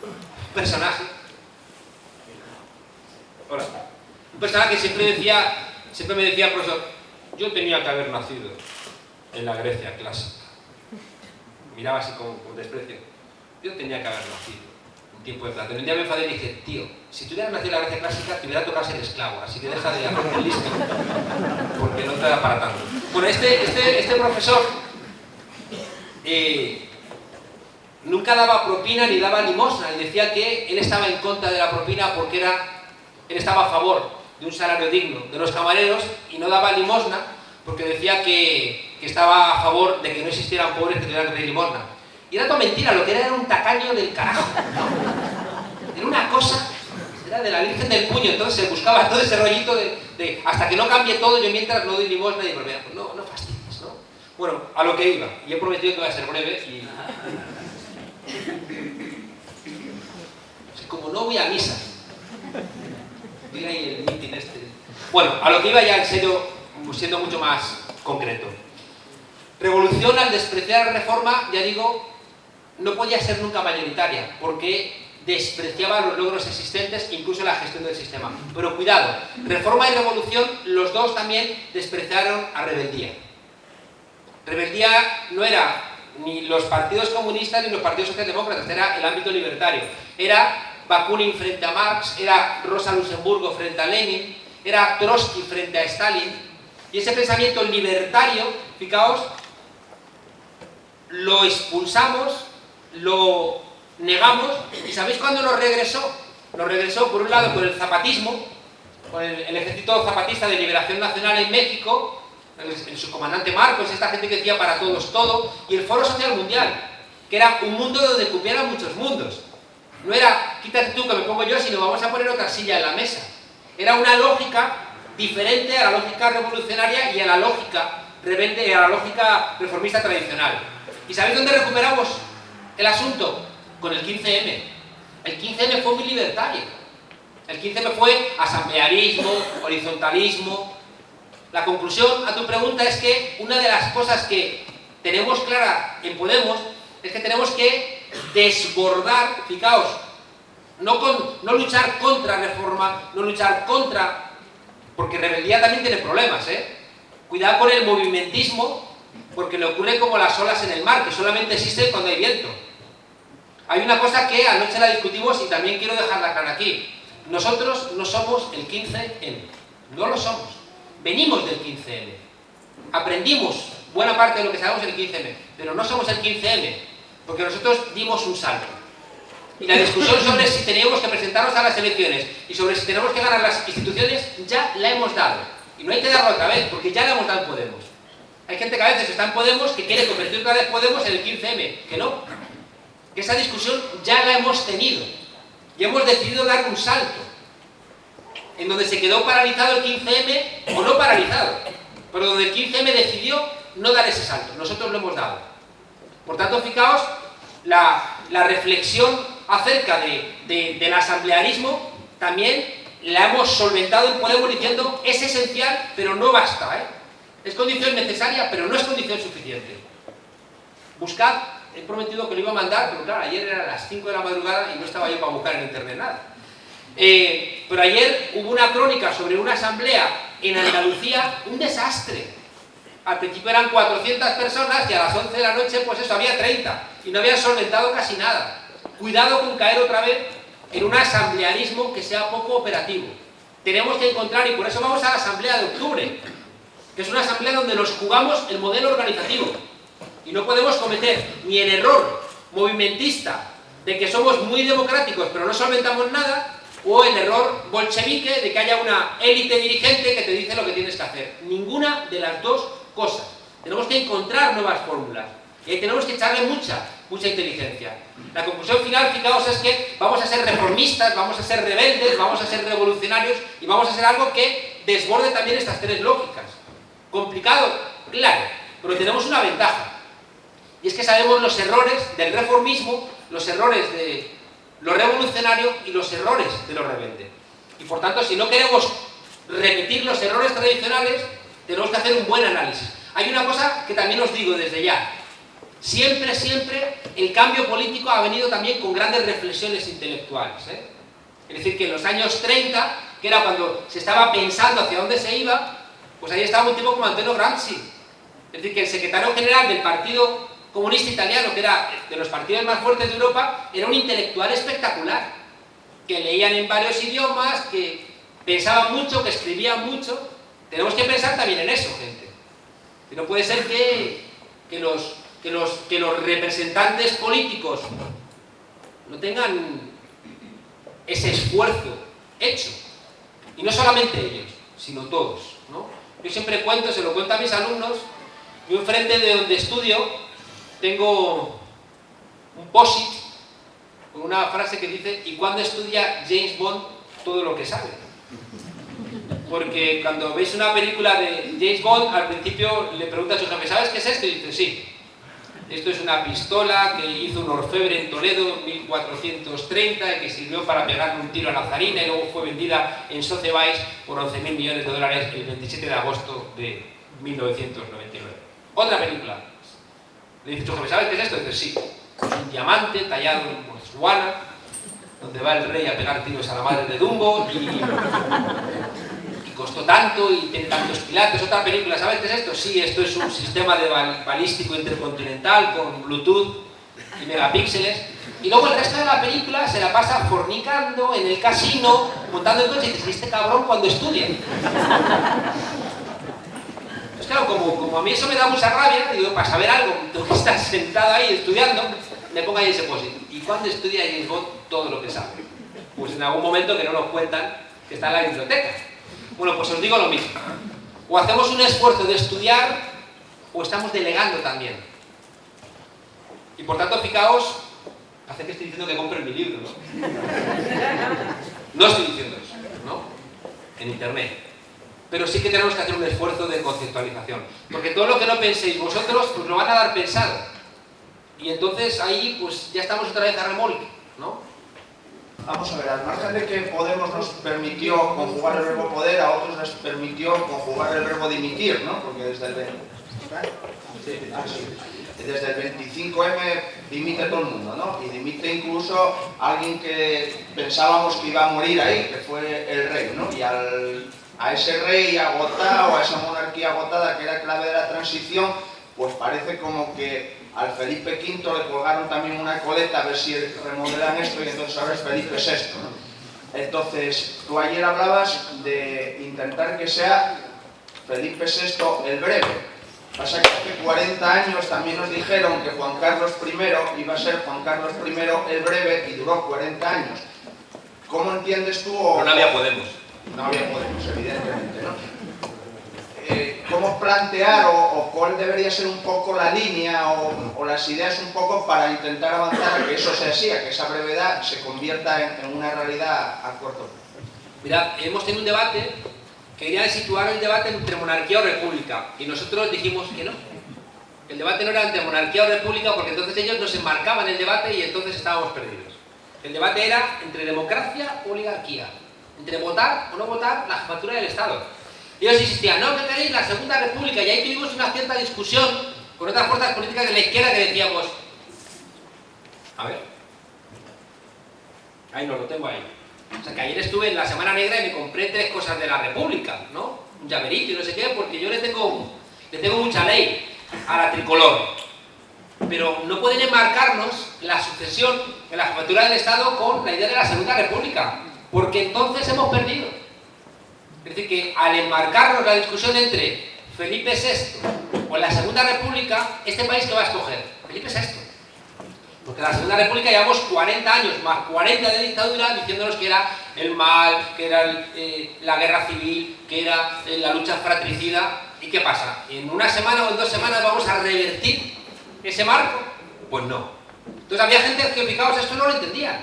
un personaje, hola, un personaje que siempre me decía, profesor, yo tenía que haber nacido en la Grecia clásica. Miraba así con desprecio. Yo tenía que haber nacido en tiempo de Platón. Un día me enfadé y dije, tío, si tú hubieras nacido en la Grecia clásica, te hubiera tocado ser esclavo, así que deja de hacerte listo, porque no te da para tanto. Bueno, este profesor nunca daba propina ni daba limosna, y decía que él estaba en contra de la propina porque él estaba a favor de un salario digno de los camareros y no daba limosna porque decía que estaba a favor de que no existieran pobres que tuvieran que pedir limosna. Y era toda mentira, lo que era un tacaño del carajo. Era una cosa, era de la Virgen del Puño, entonces se buscaba todo ese rollito de hasta que no cambie todo, yo mientras no doy limosna y digo, pues no fastidies, ¿no? Bueno, a lo que iba, y he prometido que voy a ser breve y... Como no voy a misa, voy a ir el meeting este. Bueno, a lo que iba ya en serio, siendo mucho más concreto. Revolución, al despreciar la Reforma, ya digo, no podía ser nunca mayoritaria, porque despreciaba los logros existentes, incluso la gestión del sistema. Pero cuidado, Reforma y Revolución, los dos también despreciaron a Rebeldía. Rebeldía no era ni los partidos comunistas ni los partidos socialdemócratas, era el ámbito libertario. Era Bakunin frente a Marx, era Rosa Luxemburgo frente a Lenin, era Trotsky frente a Stalin. Y ese pensamiento libertario, fijaos, lo expulsamos, lo negamos, y ¿sabéis cuándo nos regresó? Nos regresó, por un lado, con el zapatismo, con el ejército zapatista de liberación nacional en México, el subcomandante Marcos, esta gente que decía para todos todo, y el Foro Social Mundial, que era un mundo donde cupieran muchos mundos. No era, quítate tú que me pongo yo, sino vamos a poner otra silla en la mesa. Era una lógica diferente a la lógica revolucionaria y a la lógica rebelde y a la lógica reformista tradicional. ¿Y sabéis dónde recuperamos el asunto? Con el 15M. El 15M fue muy libertario. El 15M fue asamblearismo, horizontalismo. La conclusión a tu pregunta es que una de las cosas que tenemos clara en Podemos es que tenemos que desbordar, fijaos, no luchar contra Reforma, no luchar contra Porque rebeldía también tiene problemas, ¿eh? Cuidado con el movimentismo, porque le ocurre como las olas en el mar, que solamente existen cuando hay viento. Hay una cosa que anoche la discutimos y también quiero dejarla clara aquí. Nosotros no somos el 15M, no lo somos. Venimos del 15M. Aprendimos buena parte de lo que sabemos del 15M, pero no somos el 15M, porque nosotros dimos un salto. Y la discusión sobre si teníamos que presentarnos a las elecciones y sobre si tenemos que ganar las instituciones, ya la hemos dado. Y no hay que darlo otra vez, porque ya la hemos dado en Podemos. Hay gente que a veces está en Podemos que quiere convertir otra vez Podemos en el 15M, que no. Que esa discusión ya la hemos tenido. Y hemos decidido dar un salto. En donde se quedó paralizado el 15M o no paralizado. Pero donde el 15M decidió no dar ese salto. Nosotros lo hemos dado. Por tanto, fijaos, la reflexión acerca del asamblearismo también la hemos solventado en Podemos diciendo es esencial, pero no basta, ¿eh? Es condición necesaria, pero no es condición suficiente. Buscad, he prometido que lo iba a mandar, pero claro, ayer eran las 5 de la madrugada y no estaba yo para buscar en internet nada. Pero ayer hubo una crónica sobre una asamblea en Andalucía, un desastre. Al principio eran 400 personas y a las 11 de la noche, pues eso, había 30 y no habían solventado casi nada. Cuidado con caer otra vez en un asamblearismo que sea poco operativo. Tenemos que encontrar, y por eso vamos a la asamblea de octubre, que es una asamblea donde nos jugamos el modelo organizativo. Y no podemos cometer ni el error movimentista de que somos muy democráticos pero no solventamos nada, o el error bolchevique de que haya una élite dirigente que te dice lo que tienes que hacer. Ninguna de las dos cosas. Tenemos que encontrar nuevas fórmulas. Y ahí tenemos que echarle mucha inteligencia. La conclusión final, fijaos, es que vamos a ser reformistas, vamos a ser rebeldes, vamos a ser revolucionarios y vamos a ser algo que desborde también estas tres lógicas. Complicado, claro, pero tenemos una ventaja. Y es que sabemos los errores del reformismo, los errores de lo revolucionario y los errores de lo rebelde. Y por tanto, si no queremos repetir los errores tradicionales, tenemos que hacer un buen análisis. Hay una cosa que también os digo desde ya. Siempre el cambio político ha venido también con grandes reflexiones intelectuales, ¿eh? Es decir, que en los años 30, que era cuando se estaba pensando hacia dónde se iba, pues ahí estaba un tipo como Antonio Gramsci. Es decir, que el secretario general del Partido Comunista Italiano, que era de los partidos más fuertes de Europa, era un intelectual espectacular, que leían en varios idiomas, que pensaban mucho, que escribían mucho. Tenemos que pensar también en eso, gente. Que no puede ser que los representantes políticos no tengan ese esfuerzo hecho. Y no solamente ellos, sino todos, ¿no? Yo siempre cuento, se lo cuento a mis alumnos, yo enfrente de donde estudio tengo un post-it con una frase que dice: ¿y cuándo estudia James Bond todo lo que sabe? Porque cuando veis una película de James Bond, al principio le pregunta a su jefe: ¿sabes qué es esto? Y dice: sí, esto es una pistola que hizo un orfebre en Toledo en 1430 y que sirvió para pegarle un tiro a la zarina y luego fue vendida en Sotheby's por 11.000 millones de dólares el 27 de agosto de 1999. Otra película. Le dice: ¿sabes qué es esto? Y dice: sí, es un diamante tallado en Botswana, donde va el rey a pegar tiros a la madre de Dumbo y costó tanto y tiene tantos pilates. Otra película, ¿sabes qué es esto? Sí, esto es un sistema de balístico intercontinental con Bluetooth y megapíxeles. Y luego el resto de la película se la pasa fornicando en el casino, montando en coche, y dices: ¿y este cabrón cuando estudia? Pues claro, como a mí eso me da mucha rabia, digo, para saber algo, tengo que estar sentado ahí estudiando, me pongo ahí ese post-it. ¿Y cuándo estudia James Bond todo lo que sabe? Pues en algún momento que no nos cuentan que está en la biblioteca. Bueno, pues os digo lo mismo. O hacemos un esfuerzo de estudiar, o estamos delegando también. Y por tanto, fijaos, hace que estoy diciendo que compren mi libro, ¿no? No estoy diciendo eso, ¿no? En internet. Pero sí que tenemos que hacer un esfuerzo de conceptualización. Porque todo lo que no penséis vosotros, pues lo van a dar pensado. Y entonces ahí, pues ya estamos otra vez a remolque, ¿no? Vamos a ver, al margen de que Podemos nos permitió conjugar el verbo poder, a otros les permitió conjugar el verbo dimitir, ¿no? Porque desde el 25M dimite todo el mundo, ¿no? Y dimite incluso alguien que pensábamos que iba a morir ahí, que fue el rey, ¿no? Y al a ese rey agotado, a esa monarquía agotada que era clave de la transición, pues parece como que al Felipe V le colgaron también una coleta a ver si remodelan esto y entonces ahora es Felipe VI, ¿no? Entonces, tú ayer hablabas de intentar que sea Felipe VI el breve. Pasa que hace 40 años también nos dijeron que Juan Carlos I iba a ser Juan Carlos I el breve y duró 40 años. ¿Cómo entiendes tú? Pero no había Podemos. No había Podemos, evidentemente, ¿no? ¿Cómo plantear o cuál debería ser un poco la línea o las ideas un poco para intentar avanzar a que eso sea así, a que esa brevedad se convierta en una realidad a corto plazo? Mirad, hemos tenido un debate que quería situar el debate entre monarquía o república y nosotros dijimos que no. El debate no era entre monarquía o república porque entonces ellos nos enmarcaban el debate y entonces estábamos perdidos. El debate era entre democracia o oligarquía, entre votar o no votar la jefatura del Estado. Ellos insistían, no, que queréis la Segunda República, y ahí tuvimos una cierta discusión con otras fuerzas políticas de la izquierda que decíamos, a ver, ahí no lo tengo ahí. O sea, que ayer estuve en la Semana Negra y me compré 3 cosas de la República, ¿no? Un llaverito y no sé qué, porque yo le tengo mucha ley a la tricolor. Pero no pueden enmarcarnos la sucesión en la jefatura del Estado con la idea de la Segunda República, porque entonces hemos perdido. Es decir, que al enmarcarnos la discusión entre Felipe VI o la Segunda República, ¿este país qué va a escoger? Felipe VI. Porque la Segunda República llevamos 40 años más 40 de dictadura diciéndonos que era el mal, que era la guerra civil, que era la lucha fratricida. ¿Y qué pasa? ¿En una semana o en 2 semanas vamos a revertir ese marco? Pues no. Entonces había gente que, fijaos, esto no lo entendían.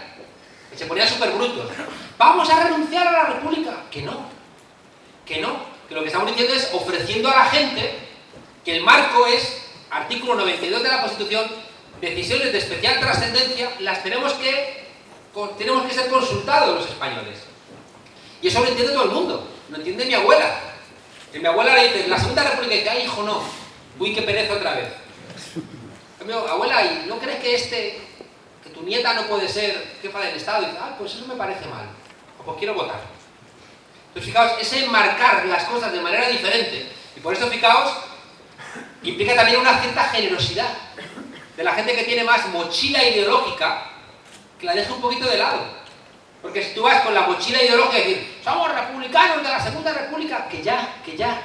Que se ponían súper brutos. ¿Vamos a renunciar a la República? Que no. Que no. Que lo que estamos diciendo es ofreciendo a la gente que el marco es, artículo 92 de la Constitución, decisiones de especial trascendencia, las tenemos que ser consultados los españoles. Y eso lo entiende todo el mundo. Lo entiende mi abuela. Y mi abuela le dice, la Segunda República, y dice, ay, hijo, no. Uy, qué pereza otra vez. Abuela, ¿y no crees que tu nieta no puede ser jefa del Estado? Y dice, ah, pues eso me parece mal. Pues quiero votar. Entonces, fijaos, ese enmarcar las cosas de manera diferente. Y por eso, fijaos, implica también una cierta generosidad de la gente que tiene más mochila ideológica, que la deje un poquito de lado. Porque si tú vas con la mochila ideológica y decir, somos republicanos de la Segunda República, que ya.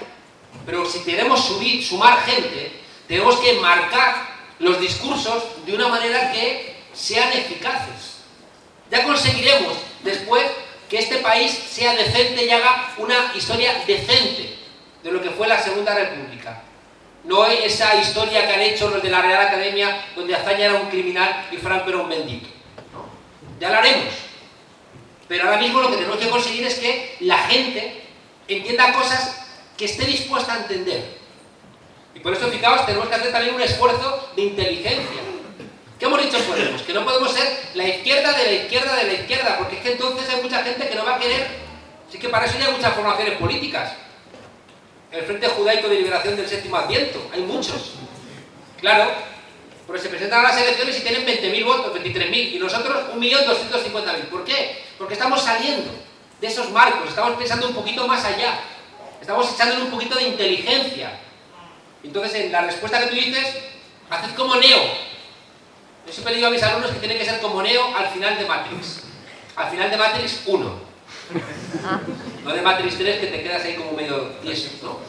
Pero si queremos sumar gente, tenemos que enmarcar los discursos de una manera que sean eficaces. Ya conseguiremos después que este país sea decente y haga una historia decente de lo que fue la Segunda República. No esa historia que han hecho los de la Real Academia, donde Azaña era un criminal y Franco era un bendito. ¿No? Ya lo haremos. Pero ahora mismo lo que tenemos que conseguir es que la gente entienda cosas que esté dispuesta a entender. Y por eso, fijaos, tenemos que hacer también un esfuerzo de inteligencia. ¿Qué hemos dicho Podemos? Que no podemos ser la izquierda de la izquierda de la izquierda, porque es que entonces hay mucha gente que no va a querer. Así que para eso ya hay muchas formaciones políticas. El Frente Judaico de Liberación del Séptimo Adviento, hay muchos. Claro, porque se presentan a las elecciones y tienen 20.000 votos, 23.000, y nosotros 1.250.000. ¿Por qué? Porque estamos saliendo de esos marcos, estamos pensando un poquito más allá, estamos echándole un poquito de inteligencia. Entonces, en la respuesta que tú dices, haced como Neo. Yo siempre digo a mis alumnos que tienen que ser como Neo al final de Matrix. Al final de Matrix 1. No de Matrix 3, que te quedas ahí como medio tieso, ¿no?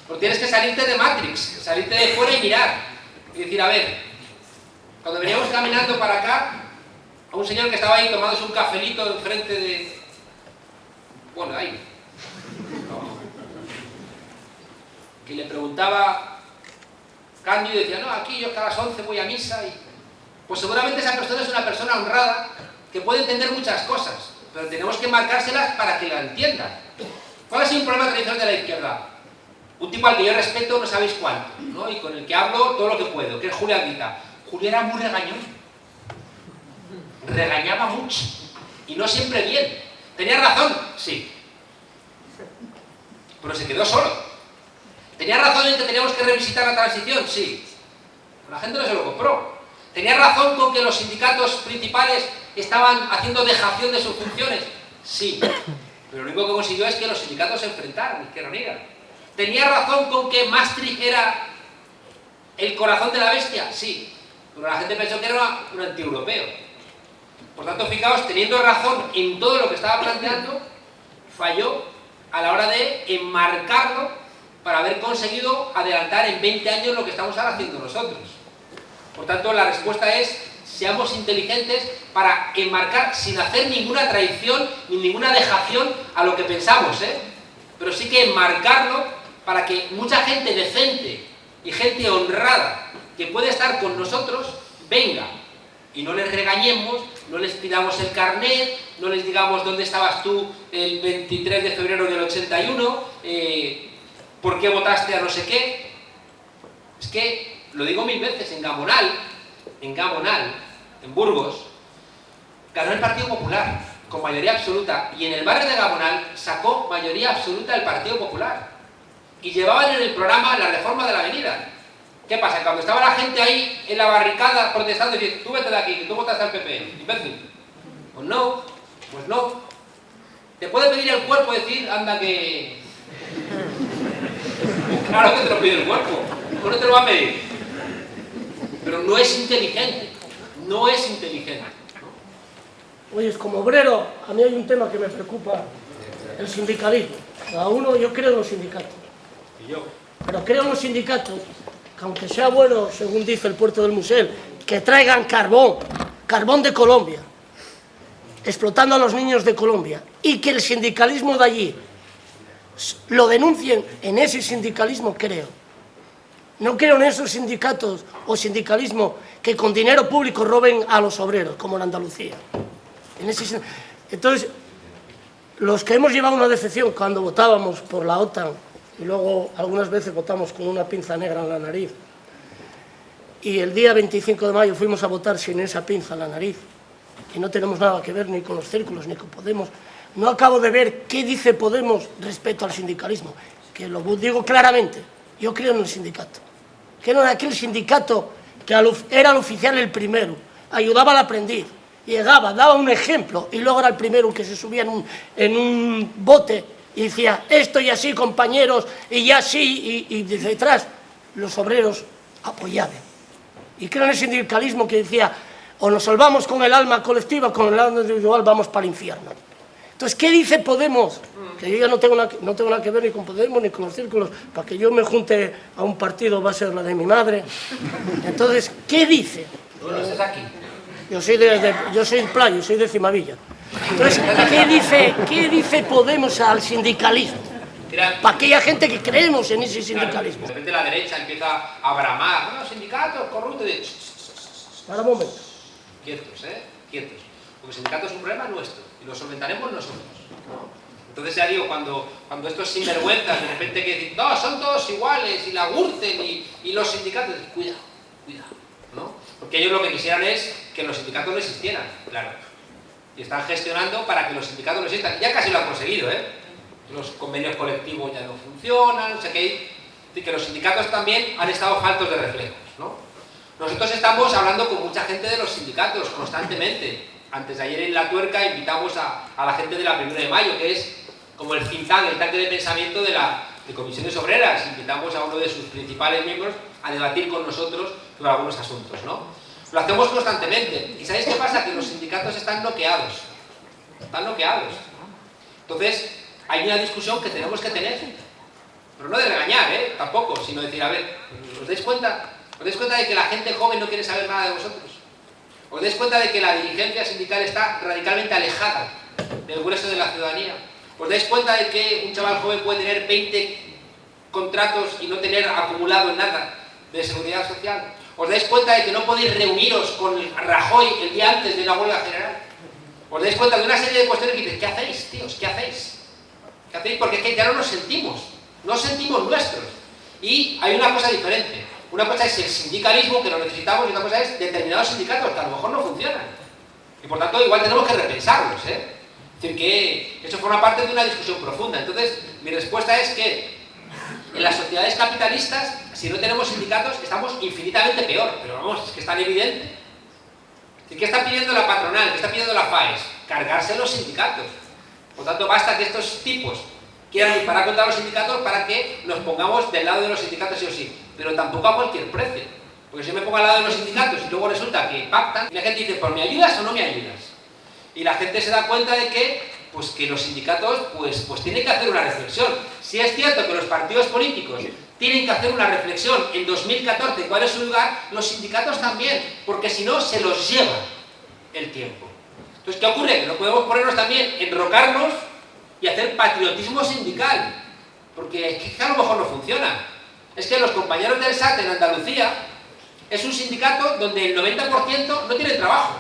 Porque tienes que salirte de Matrix, salirte de fuera y mirar. Y decir, a ver, cuando veníamos caminando para acá, a un señor que estaba ahí tomándose un cafelito enfrente de... Bueno, ahí. Que le preguntaba Cándido y decía, no, aquí yo que a las 11 voy a misa y... Pues seguramente esa persona es una persona honrada que puede entender muchas cosas, pero tenemos que marcárselas para que la entiendan. ¿Cuál ha sido un problema tradicional de la izquierda? Un tipo al que yo respeto no sabéis cuánto, ¿no? Y con el que hablo todo lo que puedo, que es Julio Anguita. Julio era muy regañón. Regañaba mucho. Y no siempre bien. ¿Tenía razón? Sí. Pero se quedó solo. ¿Tenía razón en que teníamos que revisitar la transición? Sí. Pero la gente no se lo compró. ¿Tenía razón con que los sindicatos principales estaban haciendo dejación de sus funciones? Sí. Pero lo único que consiguió es que los sindicatos se enfrentaran, Izquierda Unida. ¿Tenía razón con que Maastricht era el corazón de la bestia? Sí, pero la gente pensó que era un antieuropeo. Por tanto, fijaos, teniendo razón en todo lo que estaba planteando, falló a la hora de enmarcarlo para haber conseguido adelantar en 20 años lo que estamos ahora haciendo nosotros. Por tanto, la respuesta es: seamos inteligentes para enmarcar sin hacer ninguna traición ni ninguna dejación a lo que pensamos, pero sí que enmarcarlo para que mucha gente decente y gente honrada que puede estar con nosotros venga, y no les regañemos, no les pidamos el carnet, no les digamos dónde estabas tú el 23 de febrero del 81, por qué votaste a no sé qué. Es que, lo digo 1000 veces, en Gamonal, en Burgos, ganó el Partido Popular con mayoría absoluta, y en el barrio de Gamonal sacó mayoría absoluta el Partido Popular, y llevaban en el programa la reforma de la avenida. ¿Qué pasa? Cuando estaba la gente ahí en la barricada protestando y diciendo: tú vete de aquí, que tú votas al PP, imbécil. Pues no. Te puede pedir el cuerpo y decir: anda que... Claro que te lo pide el cuerpo, no te lo va a pedir. Pero no es inteligente, ¿no? Oye, como obrero, a mí hay un tema que me preocupa: el sindicalismo. Yo creo en los sindicatos. Y yo. Pero creo en los sindicatos que, aunque sea bueno, según dice el puerto del Musel, que traigan carbón de Colombia, explotando a los niños de Colombia, y que el sindicalismo de allí lo denuncien, en ese sindicalismo creo. No creo en esos sindicatos o sindicalismo que con dinero público roben a los obreros, como en Andalucía. Entonces, los que hemos llevado una decepción cuando votábamos por la OTAN, y luego algunas veces votamos con una pinza negra en la nariz, y el día 25 de mayo fuimos a votar sin esa pinza en la nariz, y no tenemos nada que ver ni con los círculos ni con Podemos, no acabo de ver qué dice Podemos respecto al sindicalismo, que lo digo claramente: yo creo en el sindicato, creo en aquel sindicato que era el oficial el primero, ayudaba al aprendiz, llegaba, daba un ejemplo, y luego era el primero que se subía en un bote y decía: esto y así, compañeros, y ya sí, y detrás los obreros apoyaban. Y creo en el sindicalismo que decía: o nos salvamos con el alma colectiva, o con el alma individual vamos para el infierno. Entonces, ¿qué dice Podemos? Que yo ya no tengo nada que ver ni con Podemos ni con los círculos. Para que yo me junte a un partido va a ser la de mi madre. Entonces, ¿qué dice? Bueno, estás aquí. Yo soy Playo, soy de Cimavilla. Entonces, ¿qué dice Podemos al sindicalismo? Para aquella gente que creemos en ese sindicalismo. De repente la derecha empieza a bramar: no, sindicatos corruptos. Para un momento. Quietos. Porque el sindicato es un problema nuestro y lo solventaremos nosotros, ¿no? Entonces, ya digo, cuando estos sinvergüenzas de repente que dicen: no, son todos iguales, y la Gürtel y los sindicatos, cuidado, ¿no? Porque ellos lo que quisieran es que los sindicatos no existieran, claro. Y están gestionando para que los sindicatos no existan. Ya casi lo han conseguido, Los convenios colectivos ya no funcionan, no sé qué. Y que los sindicatos también han estado faltos de reflejos, ¿no? Nosotros estamos hablando con mucha gente de los sindicatos constantemente. Antes de ayer en La Tuerca invitamos a la gente de la 1 de mayo, que es como el think tank, el tanque de pensamiento de Comisiones Obreras. Invitamos a uno de sus principales miembros a debatir con nosotros sobre algunos asuntos, ¿no? Lo hacemos constantemente. ¿Y sabéis qué pasa? Que los sindicatos están bloqueados. Entonces, hay una discusión que tenemos que tener, pero no de regañar, tampoco, sino decir: a ver, ¿os dais cuenta? ¿Os dais cuenta de que la gente joven no quiere saber nada de vosotros? ¿Os dais cuenta de que la dirigencia sindical está radicalmente alejada del grueso de la ciudadanía? ¿Os dais cuenta de que un chaval joven puede tener 20 contratos y no tener acumulado nada de seguridad social? ¿Os dais cuenta de que no podéis reuniros con Rajoy el día antes de la huelga general? ¿Os dais cuenta de una serie de cuestiones que dices: ¿qué hacéis, tíos? ¿Qué hacéis? Porque es que ya no nos sentimos nuestros. Y hay una cosa diferente. Una cosa es el sindicalismo, que lo necesitamos, y otra cosa es determinados sindicatos que a lo mejor no funcionan. Y por tanto, igual tenemos que repensarlos, Es decir, que eso forma parte de una discusión profunda. Entonces, mi respuesta es que en las sociedades capitalistas, si no tenemos sindicatos, estamos infinitamente peor. Pero vamos, es que es tan evidente. Es decir, ¿qué está pidiendo la patronal? ¿Qué está pidiendo la FAES? Cargarse los sindicatos. Por tanto, basta que estos tipos quieran disparar contra los sindicatos para que nos pongamos del lado de los sindicatos sí o sí, pero tampoco a cualquier precio. Porque si yo me pongo al lado de los sindicatos y luego resulta que pactan, y la gente dice, ¿pues me ayudas o no me ayudas? Y la gente se da cuenta de que, pues, que los sindicatos pues tienen que hacer una reflexión. Si es cierto que los partidos políticos tienen que hacer una reflexión en 2014, ¿cuál es su lugar? Los sindicatos también, porque si no, se los lleva el tiempo. Entonces, ¿qué ocurre? Que no podemos ponernos también, enrocarnos y hacer patriotismo sindical, porque es que a lo mejor no funciona. Es que los compañeros del SAT en Andalucía es un sindicato donde el 90% no tiene trabajo.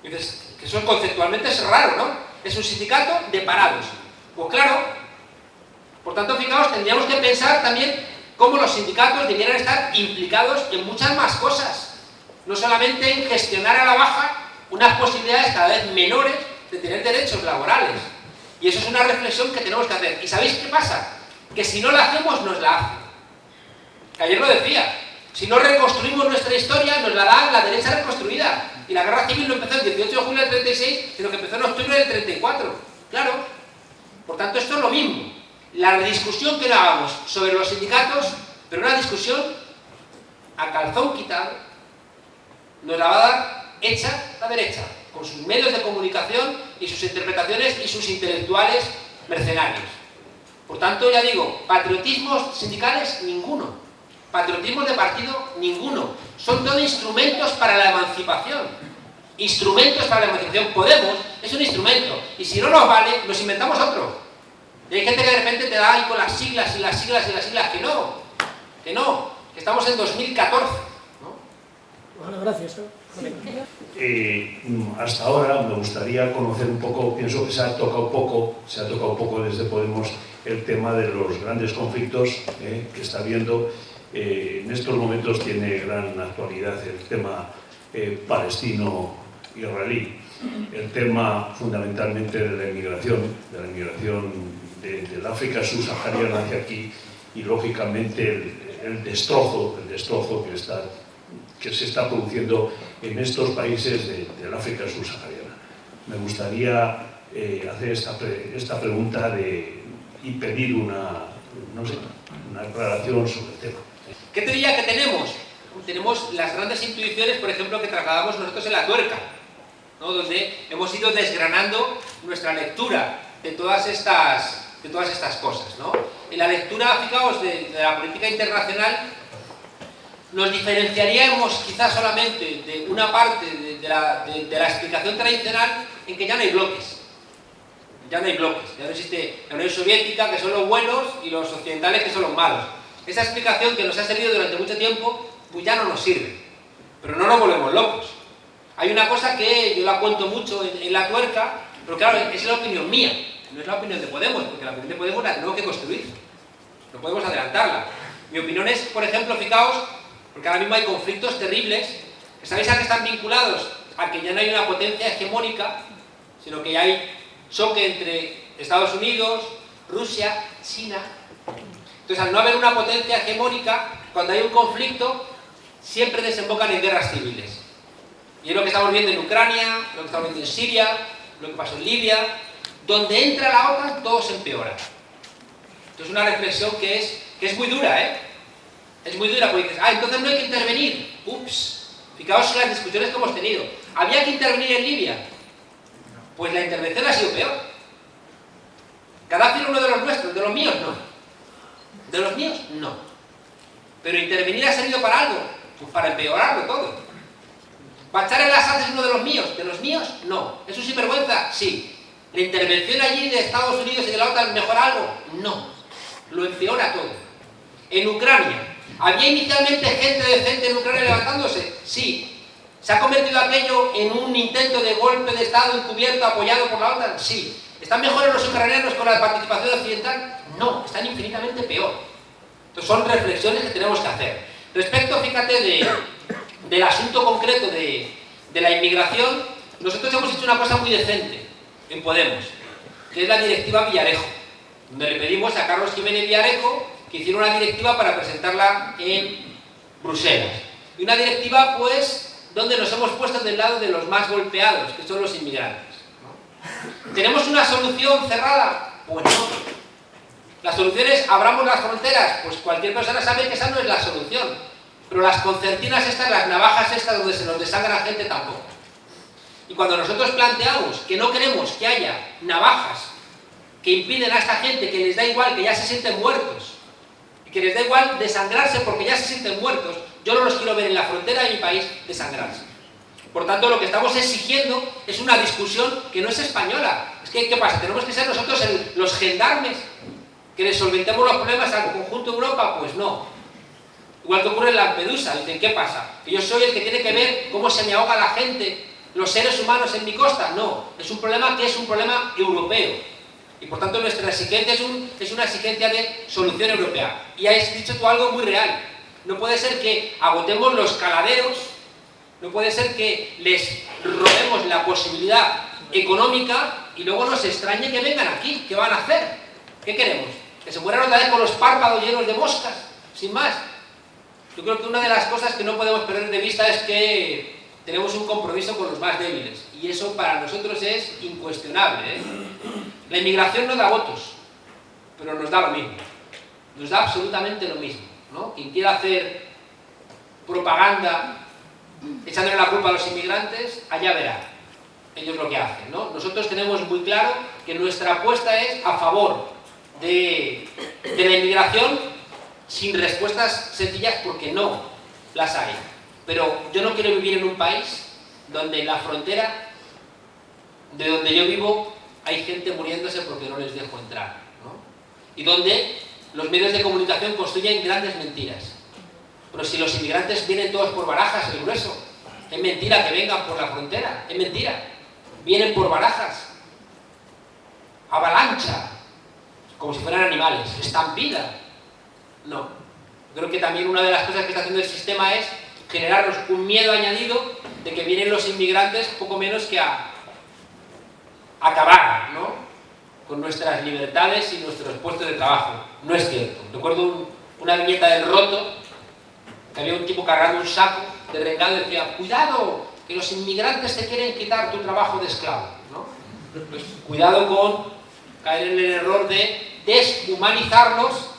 Y dices, que eso conceptualmente es raro, ¿no? Es un sindicato de parados. Pues claro, por tanto, fijaos, tendríamos que pensar también cómo los sindicatos debieran estar implicados en muchas más cosas. No solamente en gestionar a la baja unas posibilidades cada vez menores de tener derechos laborales. Y eso es una reflexión que tenemos que hacer. ¿Y sabéis qué pasa? Que si no la hacemos, nos la hacen. Que ayer lo decía. Si no reconstruimos nuestra historia, nos la da la derecha reconstruida. Y la guerra civil no empezó el 18 de julio del 36, sino que empezó en octubre del 34. Claro. Por tanto, esto es lo mismo. La discusión que no hagamos sobre los sindicatos, pero una discusión a calzón quitado, nos la va a dar hecha la derecha, con sus medios de comunicación y sus interpretaciones y sus intelectuales mercenarios. Por tanto, ya digo, patriotismos sindicales, ninguno. Patriotismos de partido, ninguno. Son todo instrumentos para la emancipación. Instrumentos para la emancipación. Podemos es un instrumento. Y si no nos vale, nos inventamos otro. Y hay gente que de repente te da ahí con las siglas y las siglas y las siglas. Que no. Que estamos en 2014. ¿No? Bueno, gracias. Hasta ahora me gustaría conocer un poco, pienso que se ha tocado poco desde Podemos el tema de los grandes conflictos que está habiendo. En estos momentos tiene gran actualidad el tema palestino-israelí, el tema fundamentalmente de la inmigración del África subsahariana hacia aquí y lógicamente el destrozo que se está produciendo en estos países del África subsahariana. Me gustaría hacer esta pregunta y pedir una aclaración sobre el tema. ¿Qué teoría que tenemos? Tenemos las grandes intuiciones, por ejemplo, que trasladamos nosotros en La Tuerca, ¿no? Donde hemos ido desgranando nuestra lectura de todas estas cosas, ¿no? En la lectura, fijaos, de la política internacional, nos diferenciaríamos quizás solamente de una parte de la explicación tradicional en que ya no hay bloques. Ya no existe la Unión Soviética, que son los buenos, y los occidentales, que son los malos. Esa explicación que nos ha servido durante mucho tiempo, pues ya no nos sirve. Pero no nos volvemos locos. Hay una cosa que yo la cuento mucho en La Tuerca, pero claro, es la opinión mía, no es la opinión de Podemos, porque la opinión de Podemos la tenemos que construir. No podemos adelantarla. Mi opinión es, por ejemplo, fijaos, porque ahora mismo hay conflictos terribles, que sabéis a qué están vinculados, a que ya no hay una potencia hegemónica, sino que ya hay choque entre Estados Unidos, Rusia, China. Entonces, al no haber una potencia hegemónica, cuando hay un conflicto, siempre desembocan en guerras civiles. Y es lo que estamos viendo en Ucrania, lo que estamos viendo en Siria, lo que pasó en Libia. Donde entra la OTAN, todo se empeora. Entonces, una reflexión que es muy dura, ¿eh? Es muy dura, porque dices, entonces no hay que intervenir. Ups, fijaos en las discusiones que hemos tenido. ¿Había que intervenir en Libia? Pues la intervención ha sido peor. Gaddafi era uno de los nuestros, de los míos no. De los míos no. Pero intervenir ha servido para algo, pues para empeorarlo todo. Bashar al-Assad es uno de los míos no. ¿Es un sinvergüenza? Sí. ¿La intervención allí de Estados Unidos y de la OTAN mejora algo? No. Lo empeora todo. En Ucrania, ¿había inicialmente gente decente en Ucrania levantándose? Sí. ¿Se ha convertido aquello en un intento de golpe de Estado encubierto apoyado por la OTAN? Sí. ¿Están mejores los ucranianos con la participación occidental? No, están infinitamente peor. Entonces son reflexiones que tenemos que hacer. Respecto, fíjate, del asunto concreto de la inmigración, nosotros hemos hecho una cosa muy decente en Podemos, que es la directiva Villarejo, donde le pedimos a Carlos Jiménez Villarejo que hiciera una directiva para presentarla en Bruselas. Y una directiva, pues, donde nos hemos puesto del lado de los más golpeados, que son los inmigrantes, ¿no? ¿Tenemos una solución cerrada? Pues no. La solución es abramos las fronteras. Pues cualquier persona sabe que esa no es la solución. Pero las concertinas estas, las navajas estas donde se nos desangra gente tampoco. Y cuando nosotros planteamos que no queremos que haya navajas que impiden a esta gente, que les da igual, que ya se sienten muertos, y que les da igual desangrarse porque ya se sienten muertos, yo no los quiero ver en la frontera de mi país desangrarse. Por tanto, lo que estamos exigiendo es una discusión que no es española. Es que, ¿qué pasa? ¿Tenemos que ser nosotros los gendarmes que les solventemos los problemas al conjunto de Europa? Pues no. Igual que ocurre en Lampedusa. Dicen, ¿qué pasa? ¿Que yo soy el que tiene que ver cómo se me ahoga la gente, los seres humanos en mi costa? No. Es un problema que es un problema europeo. Y por tanto nuestra exigencia es una exigencia de solución europea. Y has dicho tú algo muy real. No puede ser que agotemos los caladeros, no puede ser que les robemos la posibilidad económica y luego nos extrañe que vengan aquí. ¿Qué van a hacer? ¿Qué queremos? ¿Que se mueran otra vez con los párpados llenos de moscas? Sin más. Yo creo que una de las cosas que no podemos perder de vista es que tenemos un compromiso con los más débiles. Y eso para nosotros es incuestionable, ¿eh? La inmigración no da votos, pero nos da lo mismo. Nos da absolutamente lo mismo, ¿no? Quien quiera hacer propaganda echándole la culpa a los inmigrantes, allá verá ellos lo que hacen, ¿no? Nosotros tenemos muy claro que nuestra apuesta es a favor de la inmigración sin respuestas sencillas, porque no las hay. Pero yo no quiero vivir en un país donde en la frontera de donde yo vivo hay gente muriéndose porque no les dejo entrar, ¿no? Y donde los medios de comunicación construyen grandes mentiras. Pero si los inmigrantes vienen todos por Barajas, el grueso, es mentira que vengan por la frontera, es mentira. Vienen por Barajas, avalancha, como si fueran animales, estampida. No. Creo que también una de las cosas que está haciendo el sistema es generarnos un miedo añadido de que vienen los inmigrantes poco menos que a acabar, ¿no?, con nuestras libertades y nuestros puestos de trabajo. No es cierto. Recuerdo una viñeta del Roto, que había un tipo cargando un saco de regalo y decía, cuidado, que los inmigrantes te quieren quitar tu trabajo de esclavo, ¿no? Pues cuidado con caer en el error de deshumanizarlos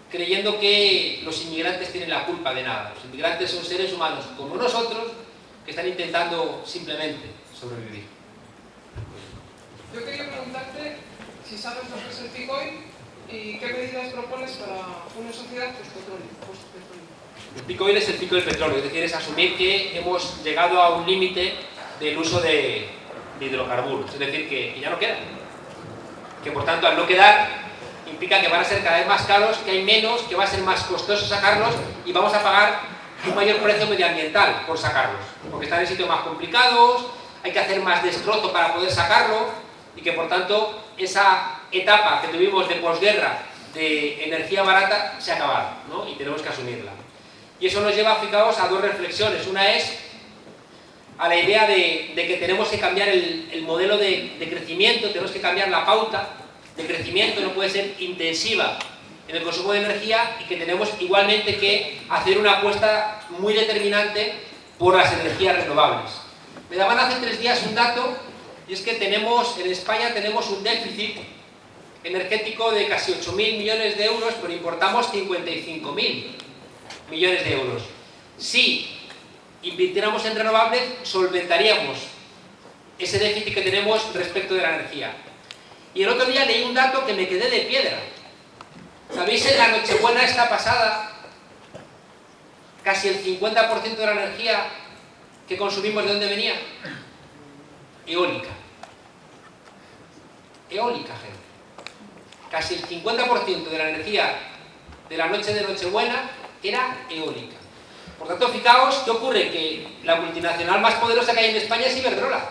creyendo que los inmigrantes tienen la culpa de nada. Los inmigrantes son seres humanos como nosotros que están intentando simplemente sobrevivir. Yo quería preguntarte si sabes lo que es el PICOI y qué medidas propones para una sociedad post-petróleo. El pico oil es el pico del petróleo, es decir, es asumir que hemos llegado a un límite del uso de hidrocarburos, es decir, que ya no queda. Que por tanto, al no quedar, implica que van a ser cada vez más caros, que hay menos, que va a ser más costoso sacarlos y vamos a pagar un mayor precio medioambiental por sacarlos, porque están en sitios más complicados, hay que hacer más destrozo para poder sacarlo y que por tanto esa etapa que tuvimos de posguerra de energía barata se ha acabado, ¿no? Y tenemos que asumirla. Y eso nos lleva, fijaos, a dos reflexiones. Una es a la idea de que tenemos que cambiar el modelo de crecimiento, tenemos que cambiar la pauta de crecimiento, no puede ser intensiva en el consumo de energía y que tenemos igualmente que hacer una apuesta muy determinante por las energías renovables. Me daban hace 3 días un dato y es que en España tenemos un déficit energético de casi 8.000 millones de euros, pero importamos 55.000 millones de euros. Si invirtiéramos en renovables, solventaríamos ese déficit que tenemos respecto de la energía. Y el otro día leí un dato que me quedé de piedra. ¿Sabéis en la Nochebuena esta pasada, casi el 50% de la energía que consumimos de dónde venía? Eólica. Eólica, gente. Casi el 50% de la energía de la noche de Nochebuena era eólica. Por tanto, fijaos qué ocurre, que la multinacional más poderosa que hay en España es Iberdrola,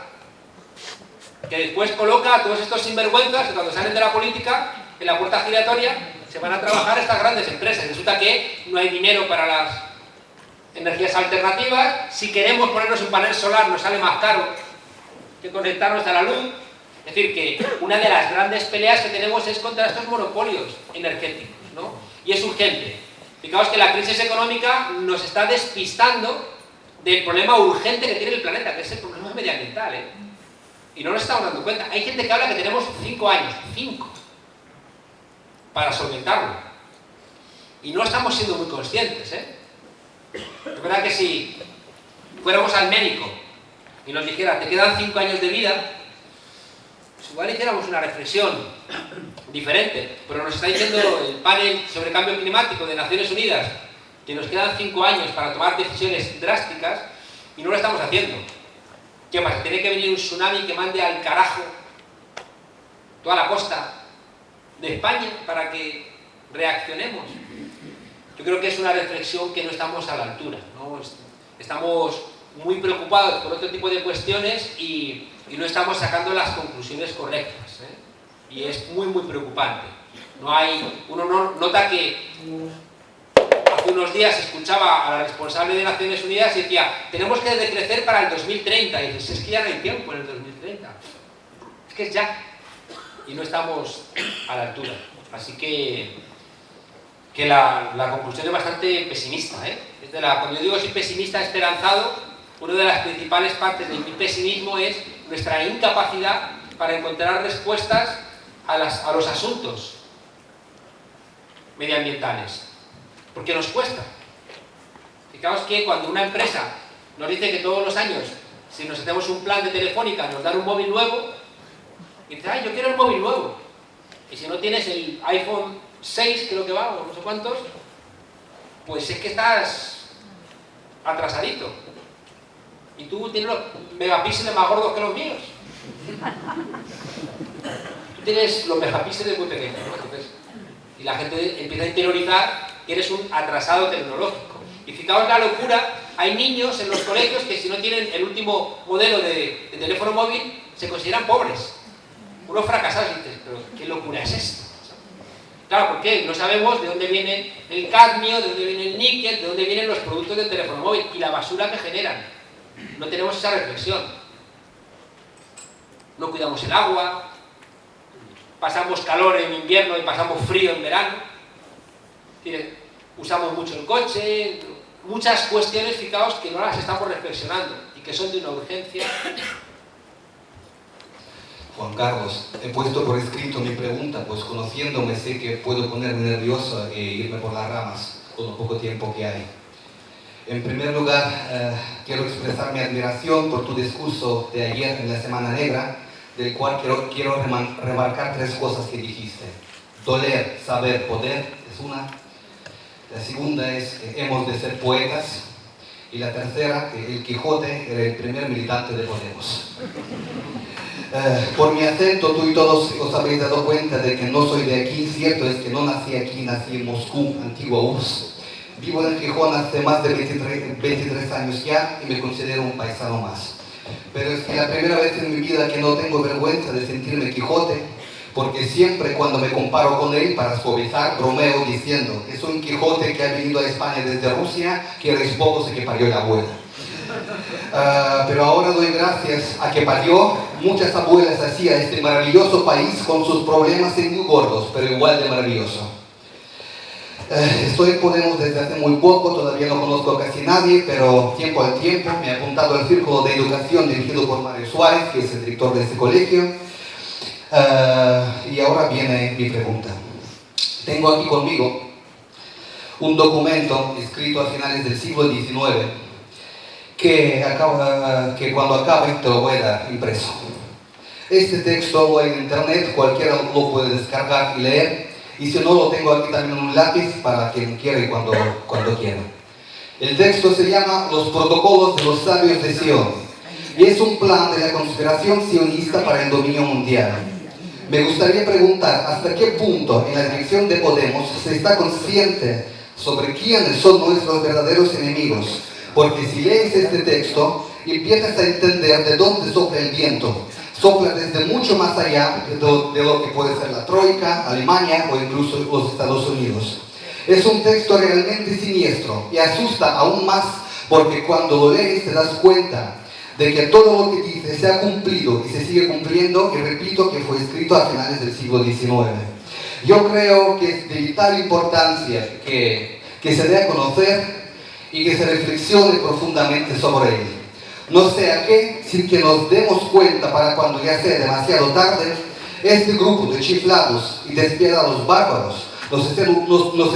que después coloca a todos estos sinvergüenzas que cuando salen de la política, en la puerta giratoria, se van a trabajar estas grandes empresas. Resulta que no hay dinero para las energías alternativas. Si queremos ponernos un panel solar, nos sale más caro que conectarnos a la luz. Es decir, que una de las grandes peleas que tenemos es contra estos monopolios energéticos, ¿no? Y es urgente. Fijaos que la crisis económica nos está despistando del problema urgente que tiene el planeta, que es el problema medioambiental, ¿eh? Y no nos estamos dando cuenta. Hay gente que habla que tenemos 5 años, 5, para solventarlo. Y no estamos siendo muy conscientes, ¿eh? Es verdad que si fuéramos al médico y nos dijera, te quedan 5 años de vida, pues igual hiciéramos una reflexión diferente. Pero nos está diciendo el panel sobre cambio climático de Naciones Unidas que nos quedan 5 años para tomar decisiones drásticas y no lo estamos haciendo. ¿Qué pasa? ¿Tiene que venir un tsunami que mande al carajo toda la costa de España para que reaccionemos? Yo creo que es una reflexión que no estamos a la altura, ¿no? Estamos muy preocupados por otro tipo de cuestiones y no estamos sacando las conclusiones correctas, ¿eh? Y es muy, muy preocupante. Uno nota que hace unos días escuchaba a la responsable de Naciones Unidas y decía, tenemos que decrecer para el 2030. Y dices, es que ya no hay tiempo en el 2030. Es que es ya. Y no estamos a la altura. Así que la conclusión es bastante pesimista, ¿eh? Cuando yo digo soy pesimista esperanzado, una de las principales partes de mi pesimismo es nuestra incapacidad para encontrar respuestas a los asuntos medioambientales. Porque nos cuesta. Fijaos que cuando una empresa nos dice que todos los años, si nos hacemos un plan de Telefónica, nos dan un móvil nuevo, y dices, ay, yo quiero el móvil nuevo. Y si no tienes el iPhone 6, creo que va, o no sé cuántos, pues es que estás atrasadito. Y tú tienes los megapíxeles más gordos que los míos. Tú tienes los megapíxeles muy pequeños, ¿no? Entonces, y la gente empieza a interiorizar que eres un atrasado tecnológico. Y fijaos la locura, hay niños en los colegios que si no tienen el último modelo de teléfono móvil, se consideran pobres. Unos fracasados. Y dices, pero ¿qué locura es esto? Claro, ¿por qué? No sabemos de dónde viene el cadmio, de dónde viene el níquel, de dónde vienen los productos del teléfono móvil y la basura que generan. No tenemos esa reflexión. No cuidamos el agua, pasamos calor en invierno y pasamos frío en verano. Usamos mucho el coche, muchas cuestiones, fijaos, que no las estamos reflexionando y que son de una urgencia. Juan Carlos, he puesto por escrito mi pregunta, pues conociéndome sé que puedo ponerme nervioso e irme por las ramas con lo poco tiempo que hay. En primer lugar, quiero expresar mi admiración por tu discurso de ayer en la Semana Negra, del cual quiero remarcar 3 cosas que dijiste. Doler, saber, poder es una. La segunda es que hemos de ser poetas. Y la tercera, que el Quijote era el primer militante de Podemos. Por mi acento, tú y todos os habréis dado cuenta de que no soy de aquí. Cierto es que no nací aquí, nací en Moscú, antigua URSS. Vivo en Gijón hace más de 23 años ya y me considero un paisano más. Pero es que la primera vez en mi vida que no tengo vergüenza de sentirme Quijote, porque siempre cuando me comparo con él, para suavizar, bromeo diciendo que soy un Quijote que ha venido a España desde Rusia, que eres pocos y que parió la abuela. Pero ahora doy gracias a que parió muchas abuelas así a este maravilloso país con sus problemas y muy gordos, pero igual de maravilloso. Estoy en Podemos desde hace muy poco, todavía no conozco a casi nadie, pero tiempo al tiempo me he apuntado al Círculo de Educación dirigido por Mario Suárez, que es el director de este colegio. Y ahora viene mi pregunta. Tengo aquí conmigo un documento escrito a finales del siglo XIX que cuando acabe te lo voy a dar impreso. Este texto lo hay en internet, cualquiera lo puede descargar y leer. Y si no, lo tengo aquí también en un lápiz para quien quiera y cuando quiera. El texto se llama Los Protocolos de los Sabios de Sion y es un plan de la conspiración sionista para el dominio mundial. Me gustaría preguntar hasta qué punto en la dirección de Podemos se está consciente sobre quiénes son nuestros verdaderos enemigos, porque si lees este texto empiezas a entender de dónde sopla el viento. Sopla desde mucho más allá de lo que puede ser la Troika, Alemania o incluso los Estados Unidos. Es un texto realmente siniestro y asusta aún más porque cuando lo lees te das cuenta de que todo lo que dice se ha cumplido y se sigue cumpliendo, y repito que fue escrito a finales del siglo XIX. Yo creo que es de vital importancia que se dé a conocer y que se reflexione profundamente sobre él. No sea que, sin que nos demos cuenta para cuando ya sea demasiado tarde, este grupo de chiflados y despiadados bárbaros nos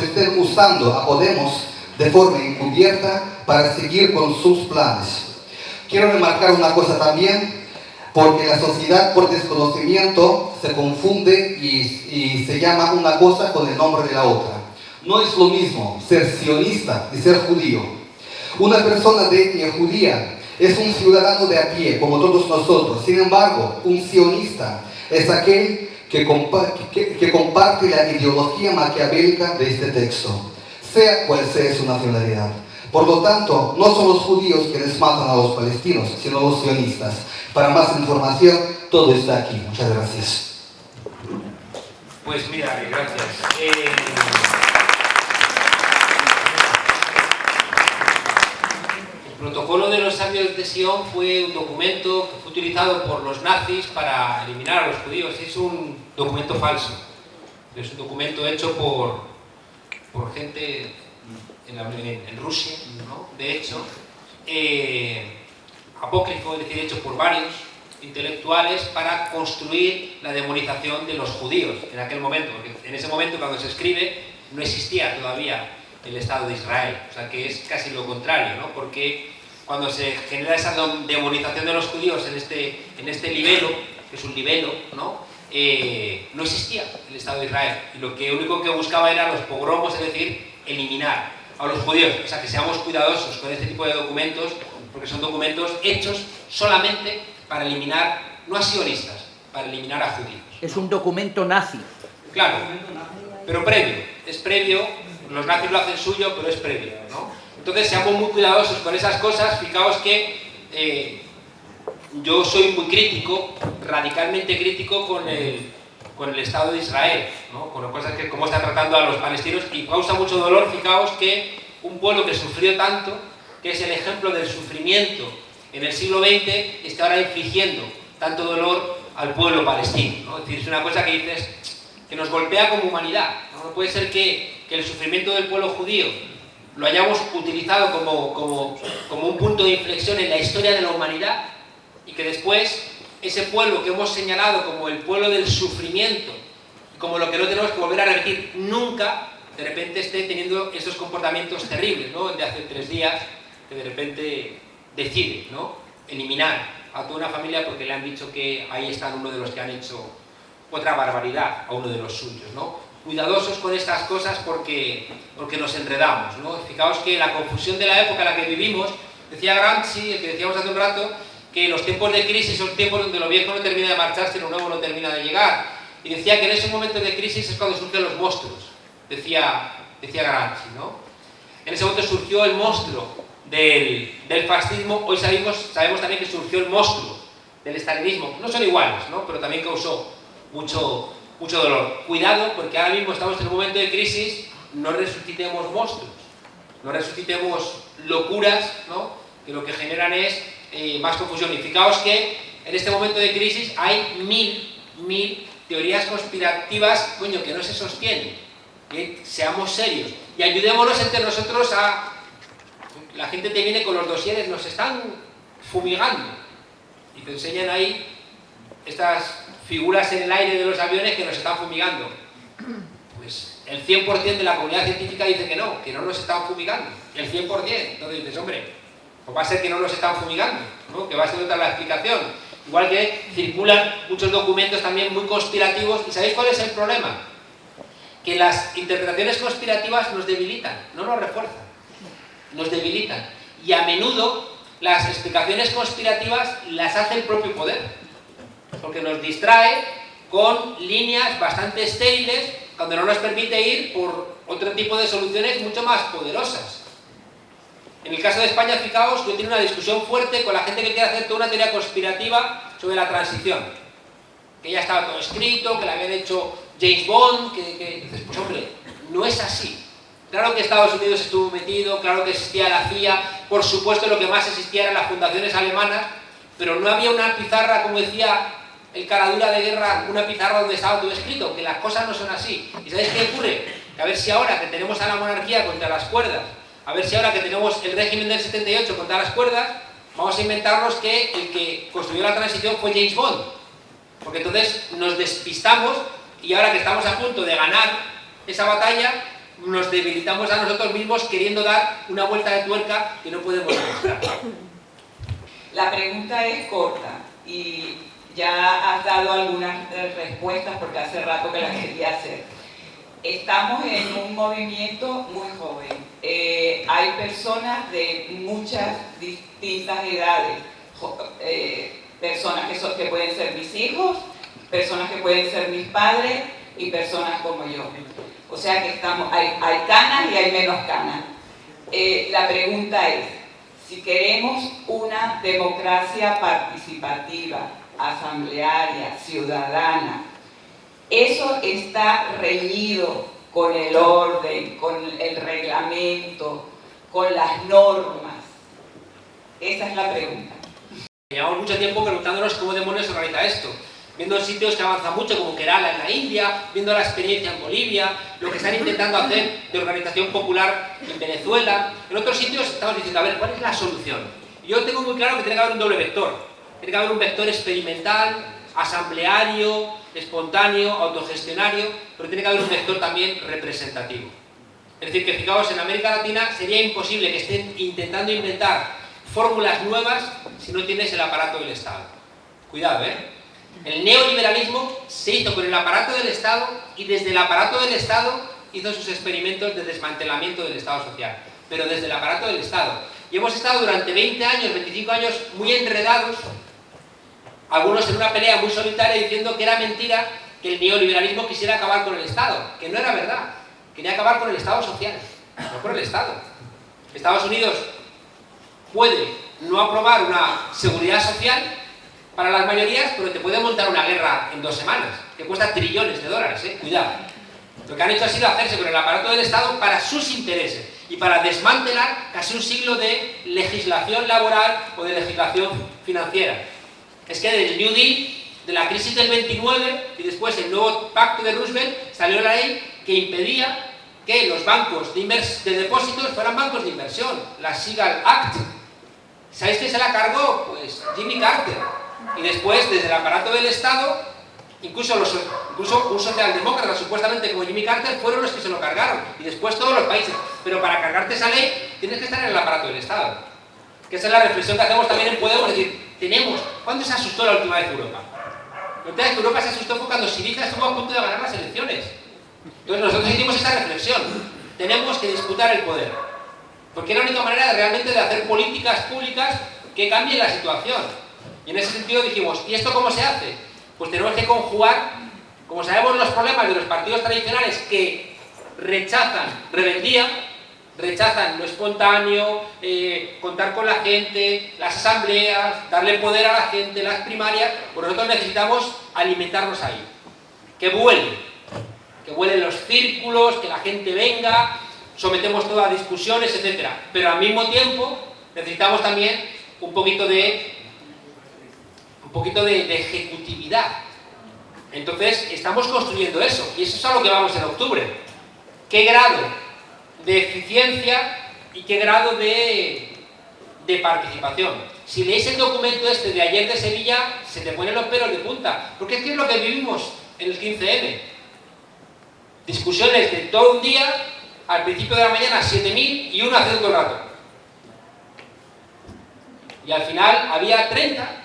estén usando a Podemos de forma encubierta para seguir con sus planes. Quiero remarcar una cosa también, porque la sociedad por desconocimiento se confunde y se llama una cosa con el nombre de la otra. No es lo mismo ser sionista y ser judío. Una persona de etnia judía es un ciudadano de a pie, como todos nosotros. Sin embargo, un sionista es aquel que comparte la ideología maquiavélica de este texto, sea cual sea su nacionalidad. Por lo tanto, no son los judíos quienes matan a los palestinos, sino los sionistas. Para más información, todo está aquí. Muchas gracias. Pues mira, gracias. El protocolo de los sabios de Sion fue un documento que fue utilizado por los nazis para eliminar a los judíos. Es un documento falso. Es un documento hecho por gente en Rusia, ¿no? De hecho, apócrifo, es decir, hecho por varios intelectuales para construir la demonización de los judíos en aquel momento, porque en ese momento cuando se escribe no existía todavía el Estado de Israel, o sea que es casi lo contrario, ¿no? Porque cuando se genera esa demonización de los judíos en este libelo, que es un libelo, ¿no? No existía el Estado de Israel y lo único que buscaba era los pogromos, es decir, eliminar a los judíos. O sea que seamos cuidadosos con este tipo de documentos, porque son documentos hechos solamente para eliminar, no a sionistas, para eliminar a judíos. Es un documento nazi. Claro, pero previo, es previo, los nazis lo hacen suyo, pero es previo, ¿no? Entonces seamos muy cuidadosos con esas cosas. Fijaos que yo soy muy crítico, radicalmente crítico con el Estado de Israel, ¿no? Con las cosas que cómo está tratando a los palestinos, y causa mucho dolor. Fijaos que un pueblo que sufrió tanto, que es el ejemplo del sufrimiento en el siglo XX, está ahora infligiendo tanto dolor al pueblo palestino, ¿no? Es decir, es una cosa que dices, que nos golpea como humanidad, ¿no? No puede ser que el sufrimiento del pueblo judío lo hayamos utilizado como un punto de inflexión en la historia de la humanidad, y que después ese pueblo que hemos señalado como el pueblo del sufrimiento, como lo que no tenemos que volver a repetir nunca, de repente esté teniendo estos comportamientos terribles, ¿no? De hace 3 días, que de repente decide, ¿no? Eliminar a toda una familia porque le han dicho que ahí está uno de los que han hecho otra barbaridad a uno de los suyos, ¿no? Cuidadosos con estas cosas porque nos enredamos, ¿no? Fijaos que la confusión de la época en la que vivimos, decía Gramsci, el que decíamos hace un rato, que los tiempos de crisis son tiempos donde lo viejo no termina de marcharse y lo nuevo no termina de llegar. Y decía que en esos momentos de crisis es cuando surgen los monstruos, decía Gramsci, ¿no? En ese momento surgió el monstruo del fascismo. Hoy sabemos también que surgió el monstruo del estalinismo. No son iguales, ¿no? Pero también causó mucho dolor. Cuidado, porque ahora mismo estamos en un momento de crisis. No resucitemos monstruos, no resucitemos locuras, ¿no? Que lo que generan es más confusión. Y fijaos que en este momento de crisis hay mil teorías conspirativas, coño, que no se sostienen. Seamos serios y ayudémonos entre nosotros a... La gente te viene con los dosieres, nos están fumigando y te enseñan ahí estas figuras en el aire de los aviones que nos están fumigando. Pues el 100% de la comunidad científica dice que no nos están fumigando, el 100%. Entonces dices, hombre, pues va a ser que no nos están fumigando, ¿no? Que va a ser otra la explicación. Igual que circulan muchos documentos también muy conspirativos. ¿Y sabéis cuál es el problema? Que las interpretaciones conspirativas nos debilitan, no nos refuerzan, nos debilitan. Y a menudo las explicaciones conspirativas las hace el propio poder, porque nos distrae con líneas bastante estériles cuando no nos permite ir por otro tipo de soluciones mucho más poderosas. En el caso de España, fijaos, yo tengo una discusión fuerte con la gente que quiere hacer toda una teoría conspirativa sobre la transición, que ya estaba todo escrito, que la habían hecho James Bond, que dices, pues hombre, no es así. Claro que Estados Unidos estuvo metido, claro que existía la CIA, por supuesto lo que más existía eran las fundaciones alemanas, pero no había una pizarra, como decía el caradura de guerra, una pizarra donde estaba todo escrito, que las cosas no son así. ¿Y sabéis qué ocurre? Que a ver si ahora que tenemos a la monarquía contra las cuerdas, a ver si ahora que tenemos el régimen del 78 contra las cuerdas, vamos a inventarnos que el que construyó la transición fue James Bond, porque entonces nos despistamos y ahora que estamos a punto de ganar esa batalla, nos debilitamos a nosotros mismos queriendo dar una vuelta de tuerca que no podemos demostrar. La pregunta es corta y ya has dado algunas respuestas porque hace rato que la quería hacer. Estamos en un movimiento muy joven. Hay personas de muchas distintas edades, personas que pueden ser mis hijos, personas que pueden ser mis padres y personas como yo. O sea que hay canas y hay menos canas. La pregunta es, si queremos una democracia participativa, asamblearia, ciudadana, ¿eso está reñido con el orden, con el reglamento, con las normas? Esa es la pregunta. Llevamos mucho tiempo preguntándonos cómo demonios se organiza esto, viendo sitios que avanzan mucho como Kerala en la India, viendo la experiencia en Bolivia, lo que están intentando hacer de organización popular en Venezuela. En otros sitios estamos diciendo, a ver, ¿cuál es la solución? Yo tengo muy claro que tiene que haber un doble vector. Tiene que haber un vector experimental, asambleario, espontáneo, autogestionario, pero tiene que haber un vector también representativo. Es decir, que fijaos, en América Latina sería imposible que estén intentando inventar fórmulas nuevas si no tienes el aparato del Estado. Cuidado, ¿eh? El neoliberalismo se hizo con el aparato del Estado y desde el aparato del Estado hizo sus experimentos de desmantelamiento del Estado social, pero desde el aparato del Estado. Y hemos estado durante 20 años, 25 años muy enredados, algunos en una pelea muy solitaria diciendo que era mentira que el neoliberalismo quisiera acabar con el Estado, que no era verdad, quería acabar con el Estado social, no con el Estado. Estados Unidos puede no aprobar una seguridad social para las mayorías, pero te puede montar una guerra en 2 semanas, que cuesta trillones de dólares, cuidado. Lo que han hecho ha sido hacerse con el aparato del Estado para sus intereses y para desmantelar casi un siglo de legislación laboral o de legislación financiera. Es que del New Deal, de la crisis del 29 y después el nuevo pacto de Roosevelt, salió la ley que impedía que los bancos de depósitos fueran bancos de inversión, la Siegel Act. ¿Sabéis quién se la cargó? Pues Jimmy Carter. Y después, desde el aparato del Estado, incluso un socialdemócrata supuestamente como Jimmy Carter fueron los que se lo cargaron, y después todos los países. Pero para cargarte esa ley tienes que estar en el aparato del Estado. Que esa es la reflexión que hacemos también en Podemos, es decir, ¿cuándo se asustó la última vez Europa? La última vez que Europa se asustó fue cuando Syriza estuvo a punto de ganar las elecciones. Entonces nosotros hicimos esa reflexión. Tenemos que disputar el poder. Porque es la única manera realmente de hacer políticas públicas que cambien la situación. Y en ese sentido dijimos, ¿y esto cómo se hace? Pues tenemos que conjugar, como sabemos, los problemas de los partidos tradicionales que rechazan rebeldía, rechazan lo espontáneo, contar con la gente, las asambleas, darle poder a la gente, las primarias. Pues nosotros necesitamos alimentarnos ahí. Que vuelen los círculos, que la gente venga, sometemos todo a discusiones, etc. Pero al mismo tiempo necesitamos también un poquito de ejecutividad. Entonces estamos construyendo eso, y eso es a lo que vamos en octubre. ¿Qué grado de eficiencia y qué grado de participación? Si leéis el documento este de ayer de Sevilla, se te ponen los pelos de punta, porque es lo que vivimos en el 15M. Discusiones de todo un día, al principio de la mañana 7.000 y uno hace todo el rato. Y al final había 30.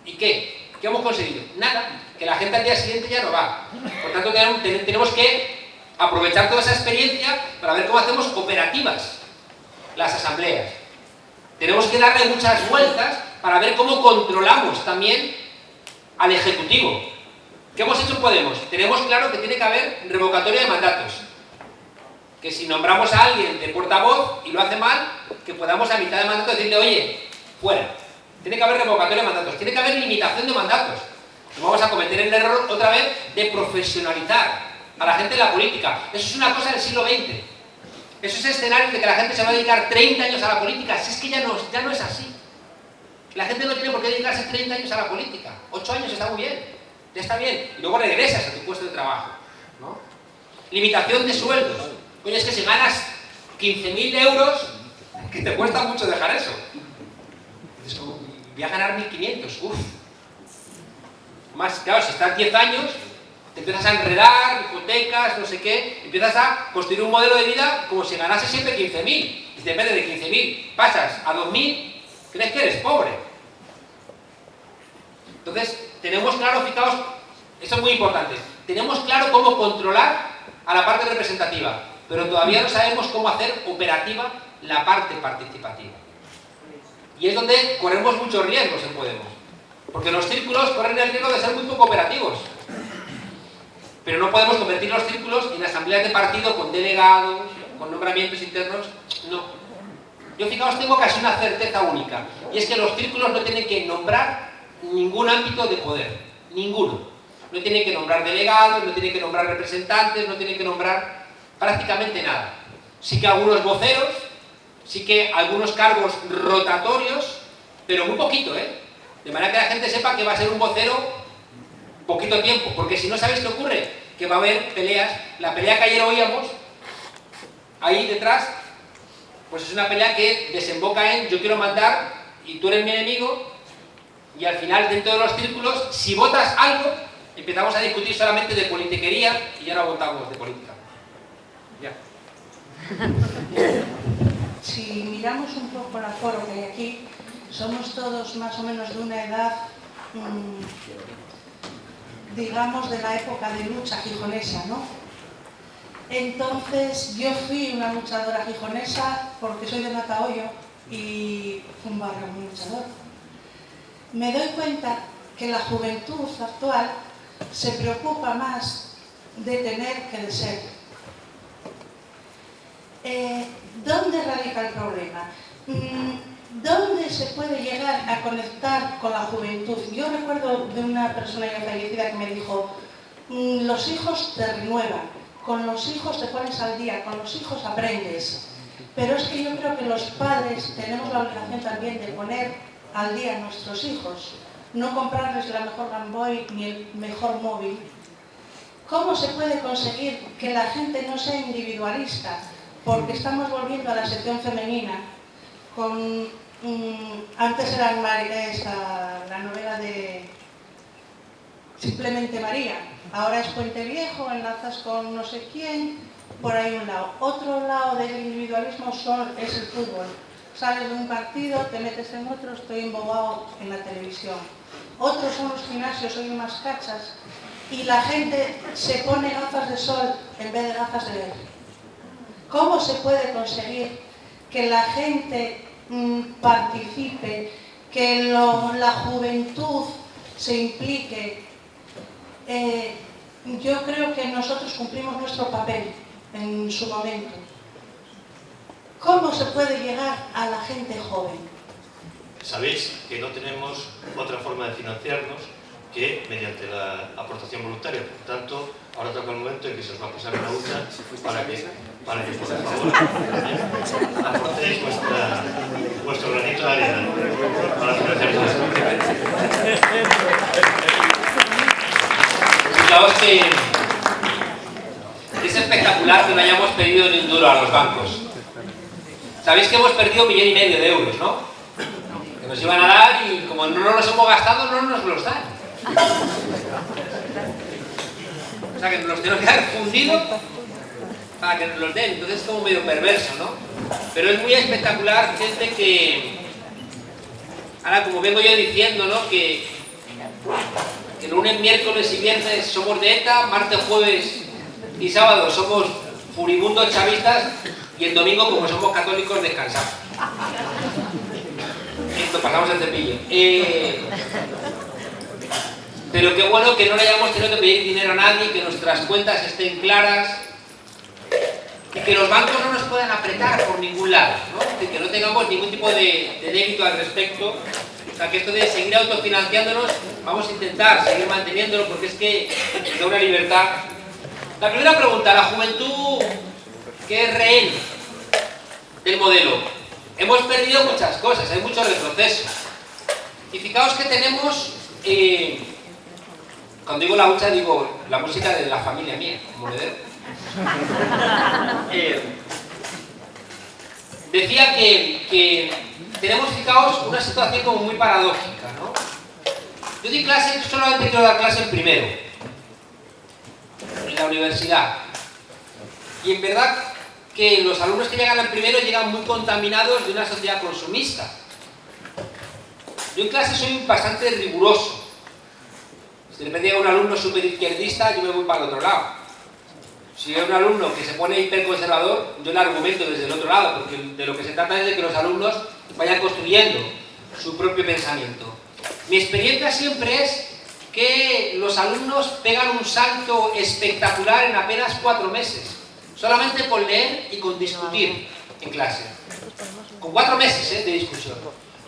¿Y qué? ¿Qué hemos conseguido? Nada. Que la gente al día siguiente ya no va. Por tanto, tenemos que aprovechar toda esa experiencia para ver cómo hacemos operativas las asambleas. Tenemos que darle muchas vueltas para ver cómo controlamos también al Ejecutivo. ¿Qué hemos hecho en Podemos? Tenemos claro que tiene que haber revocatoria de mandatos. Que si nombramos a alguien de portavoz y lo hace mal, que podamos a mitad de mandato decirle, oye, fuera. Tiene que haber revocatoria de mandatos, tiene que haber limitación de mandatos. No vamos a cometer el error otra vez de profesionalizar a la gente en la política. Eso es una cosa del siglo XX. Esos escenarios de que la gente se va a dedicar 30 años a la política, si es que ya no es así. La gente no tiene por qué dedicarse 30 años a la política. 8 años está muy bien, ya está bien. Y luego regresas a tu puesto de trabajo, ¿no? Limitación de sueldos. Coño, es que si ganas 15.000 euros, que te cuesta mucho dejar eso. Dices, voy a ganar 1.500, uff. Más, claro, si estás 10 años, te empiezas a enredar, hipotecas, no sé qué, empiezas a construir un modelo de vida como si ganase siempre 15.000. Y si depende de 15.000, pasas a 2.000, crees que eres pobre. Entonces, tenemos claro, fijaos, esto es muy importante, tenemos claro cómo controlar a la parte representativa, pero todavía no sabemos cómo hacer operativa la parte participativa. Y es donde corremos muchos riesgos en Podemos, porque los círculos corren el riesgo de ser muy poco operativos. Pero no podemos convertir los círculos en asambleas de partido con delegados, con nombramientos internos, no. Yo, fijaos, tengo casi una certeza única, y es que los círculos no tienen que nombrar ningún ámbito de poder, ninguno. No tienen que nombrar delegados, no tienen que nombrar representantes, no tienen que nombrar prácticamente nada. Sí que algunos voceros, sí que algunos cargos rotatorios, pero muy poquito, ¿eh? De manera que la gente sepa que va a ser un vocero poquito tiempo, porque si no, ¿sabéis qué ocurre? Que va a haber peleas. La pelea que ayer oíamos, ahí detrás, pues es una pelea que desemboca en yo quiero mandar y tú eres mi enemigo, y al final, dentro de los círculos, si votas algo, empezamos a discutir solamente de politiquería y ya no votamos de política. Ya. Si miramos un poco el aforo que hay aquí, somos todos más o menos de una edad, digamos, de la época de lucha gijonesa, ¿no? Entonces, yo fui una luchadora gijonesa porque soy de Matahoyo y fue un barrio muy luchador. Me doy cuenta que la juventud actual se preocupa más de tener que de ser. ¿Dónde radica el problema? ¿Dónde se puede llegar a conectar con la juventud? Yo recuerdo de una persona ya fallecida que me dijo, los hijos te renuevan, con los hijos te pones al día, con los hijos aprendes. Pero es que yo creo que los padres tenemos la obligación también de poner al día a nuestros hijos, no comprarles la mejor Game Boy ni el mejor móvil. ¿Cómo se puede conseguir que la gente no sea individualista? Porque estamos volviendo a la sección femenina. Antes era la novela de Simplemente María, ahora es Puente Viejo, enlazas con no sé quién, por ahí un lado. Otro lado del individualismo es el fútbol. Sales de un partido, te metes en otro, estoy embobado en la televisión. Otros son los gimnasios, soy unas cachas, y la gente se pone gafas de sol en vez de gafas de ver. ¿Cómo se puede conseguir que la gente participe, que la juventud se implique? Yo creo que nosotros cumplimos nuestro papel en su momento. ¿Cómo se puede llegar a la gente joven? Sabéis que no tenemos otra forma de financiarnos que mediante la aportación voluntaria. Por tanto, ahora toca el momento en que se os va a pasar una hucha para que por favor, aportéis vuestro granito de arena para financiar todo esto. Fijaos que es espectacular que no hayamos pedido ni un duro a los bancos. Sabéis que hemos perdido 1,5 millones de euros, ¿no? Que nos iban a dar y como no nos los hemos gastado, no nos los dan. O sea que nos los tenemos que dar fundidos para que nos los den. Entonces es como medio perverso, ¿no? Pero es muy espectacular, gente que... Ahora, como vengo yo diciendo, ¿no? Que lunes, miércoles y viernes somos de ETA, martes, jueves y sábado somos furibundos chavistas y el domingo, como somos católicos, descansamos. Esto, pasamos el cepillo. Pero qué bueno que no le hayamos tenido que pedir dinero a nadie, que nuestras cuentas estén claras y que los bancos no nos puedan apretar por ningún lado, ¿no? Que no tengamos ningún tipo de débito al respecto. O sea, que esto de seguir autofinanciándonos, vamos a intentar seguir manteniéndolo porque es que da una libertad. La primera pregunta, ¿la juventud qué es rehén del modelo? Hemos perdido muchas cosas, hay mucho retroceso. Y fijaos que tenemos, cuando digo la hucha, digo la música de la familia mía, monedero. Decía que tenemos, fijaos, una situación como muy paradójica, ¿no? Yo di clase, solamente quiero dar clase en primero, en la universidad. Y en verdad que los alumnos que llegan en primero llegan muy contaminados de una sociedad consumista. Yo en clase soy bastante riguroso. Si le pedía a un alumno súper izquierdista, yo me voy para el otro lado. Si hay un alumno que se pone hiperconservador, yo le argumento desde el otro lado, porque de lo que se trata es de que los alumnos vayan construyendo su propio pensamiento. Mi experiencia siempre es que los alumnos pegan un salto espectacular en apenas 4 meses, solamente con leer y con discutir en clase. Con 4 meses de discusión.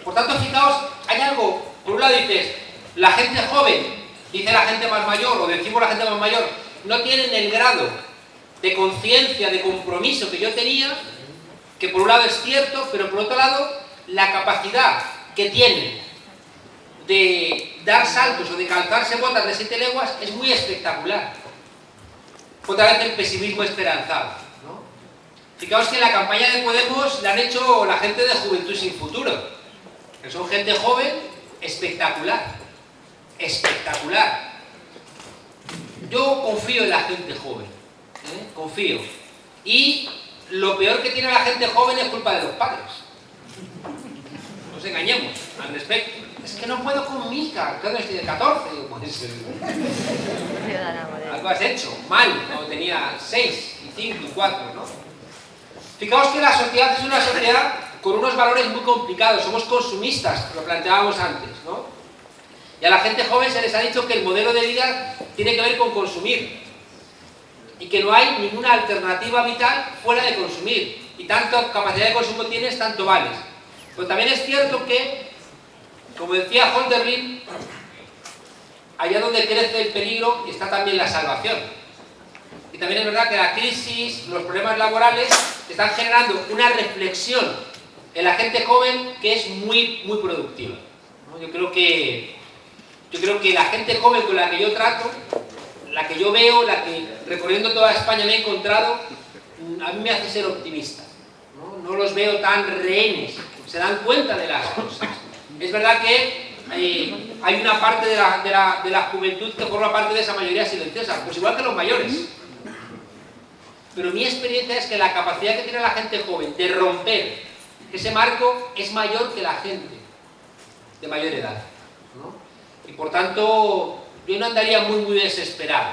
Por tanto, fijaos, hay algo, por un lado dices, la gente joven, dice la gente más mayor, o decimos la gente más mayor, no tienen el grado de conciencia, de compromiso que yo tenía, que por un lado es cierto, pero por otro lado, la capacidad que tienen de dar saltos o de calzarse botas de 7 leguas es muy espectacular. Otra vez el pesimismo esperanzado, ¿no? Fijaos que la campaña de Podemos la han hecho la gente de Juventud Sin Futuro, que son gente joven espectacular, espectacular. Yo confío en la gente joven, confío. Y lo peor que tiene la gente joven es culpa de los padres. No nos engañemos al respecto. Es que no puedo con mi hija, claro, estoy de 14. Pues, algo has hecho mal, cuando tenía 6, y 5, y 4, ¿no? Fijaos que la sociedad es una sociedad con unos valores muy complicados, somos consumistas, lo planteábamos antes, ¿no? Y a la gente joven se les ha dicho que el modelo de vida tiene que ver con consumir y que no hay ninguna alternativa vital fuera de consumir, y tanto capacidad de consumo tienes, tanto vales. Pero también es cierto que, como decía Hölderlin, allá donde crece el peligro está también la salvación. Y también es verdad que la crisis, los problemas laborales están generando una reflexión en la gente joven que es muy productiva, ¿no? Yo creo que la gente joven con la que yo trato, la que yo veo, la que recorriendo toda España me he encontrado, a mí me hace ser optimista, ¿no? No los veo tan rehenes, se dan cuenta de las cosas. Es verdad que hay una parte de la juventud que forma parte de esa mayoría silenciosa, pues igual que los mayores. Pero mi experiencia es que la capacidad que tiene la gente joven de romper ese marco es mayor que la gente de mayor edad, ¿no? Y por tanto, yo no andaría muy desesperado.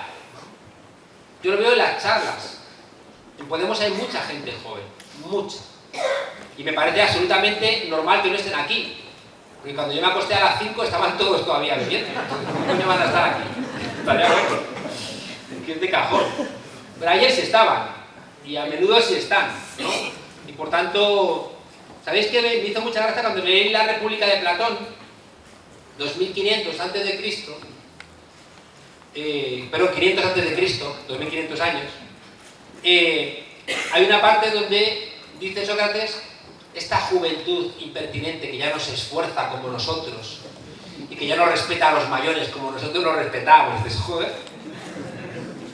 Yo lo veo en las charlas. En Podemos hay mucha gente joven, mucha. Y me parece absolutamente normal que no estén aquí. Porque cuando yo me acosté a las 5 estaban todos todavía bebiendo. ¿Cómo coño van a estar aquí? Estaría bueno. Que es de cajón. Pero ayer sí estaban. Y a menudo sí están, ¿no? Y por tanto, ¿sabéis qué me hizo mucha gracia cuando leí La República de Platón? 2500 antes de Cristo. Perdón, 500 antes de Cristo, 2500 años. Hay una parte donde dice Sócrates: esta juventud impertinente que ya no se esfuerza como nosotros y que ya no respeta a los mayores como nosotros los respetamos. Dices, joder,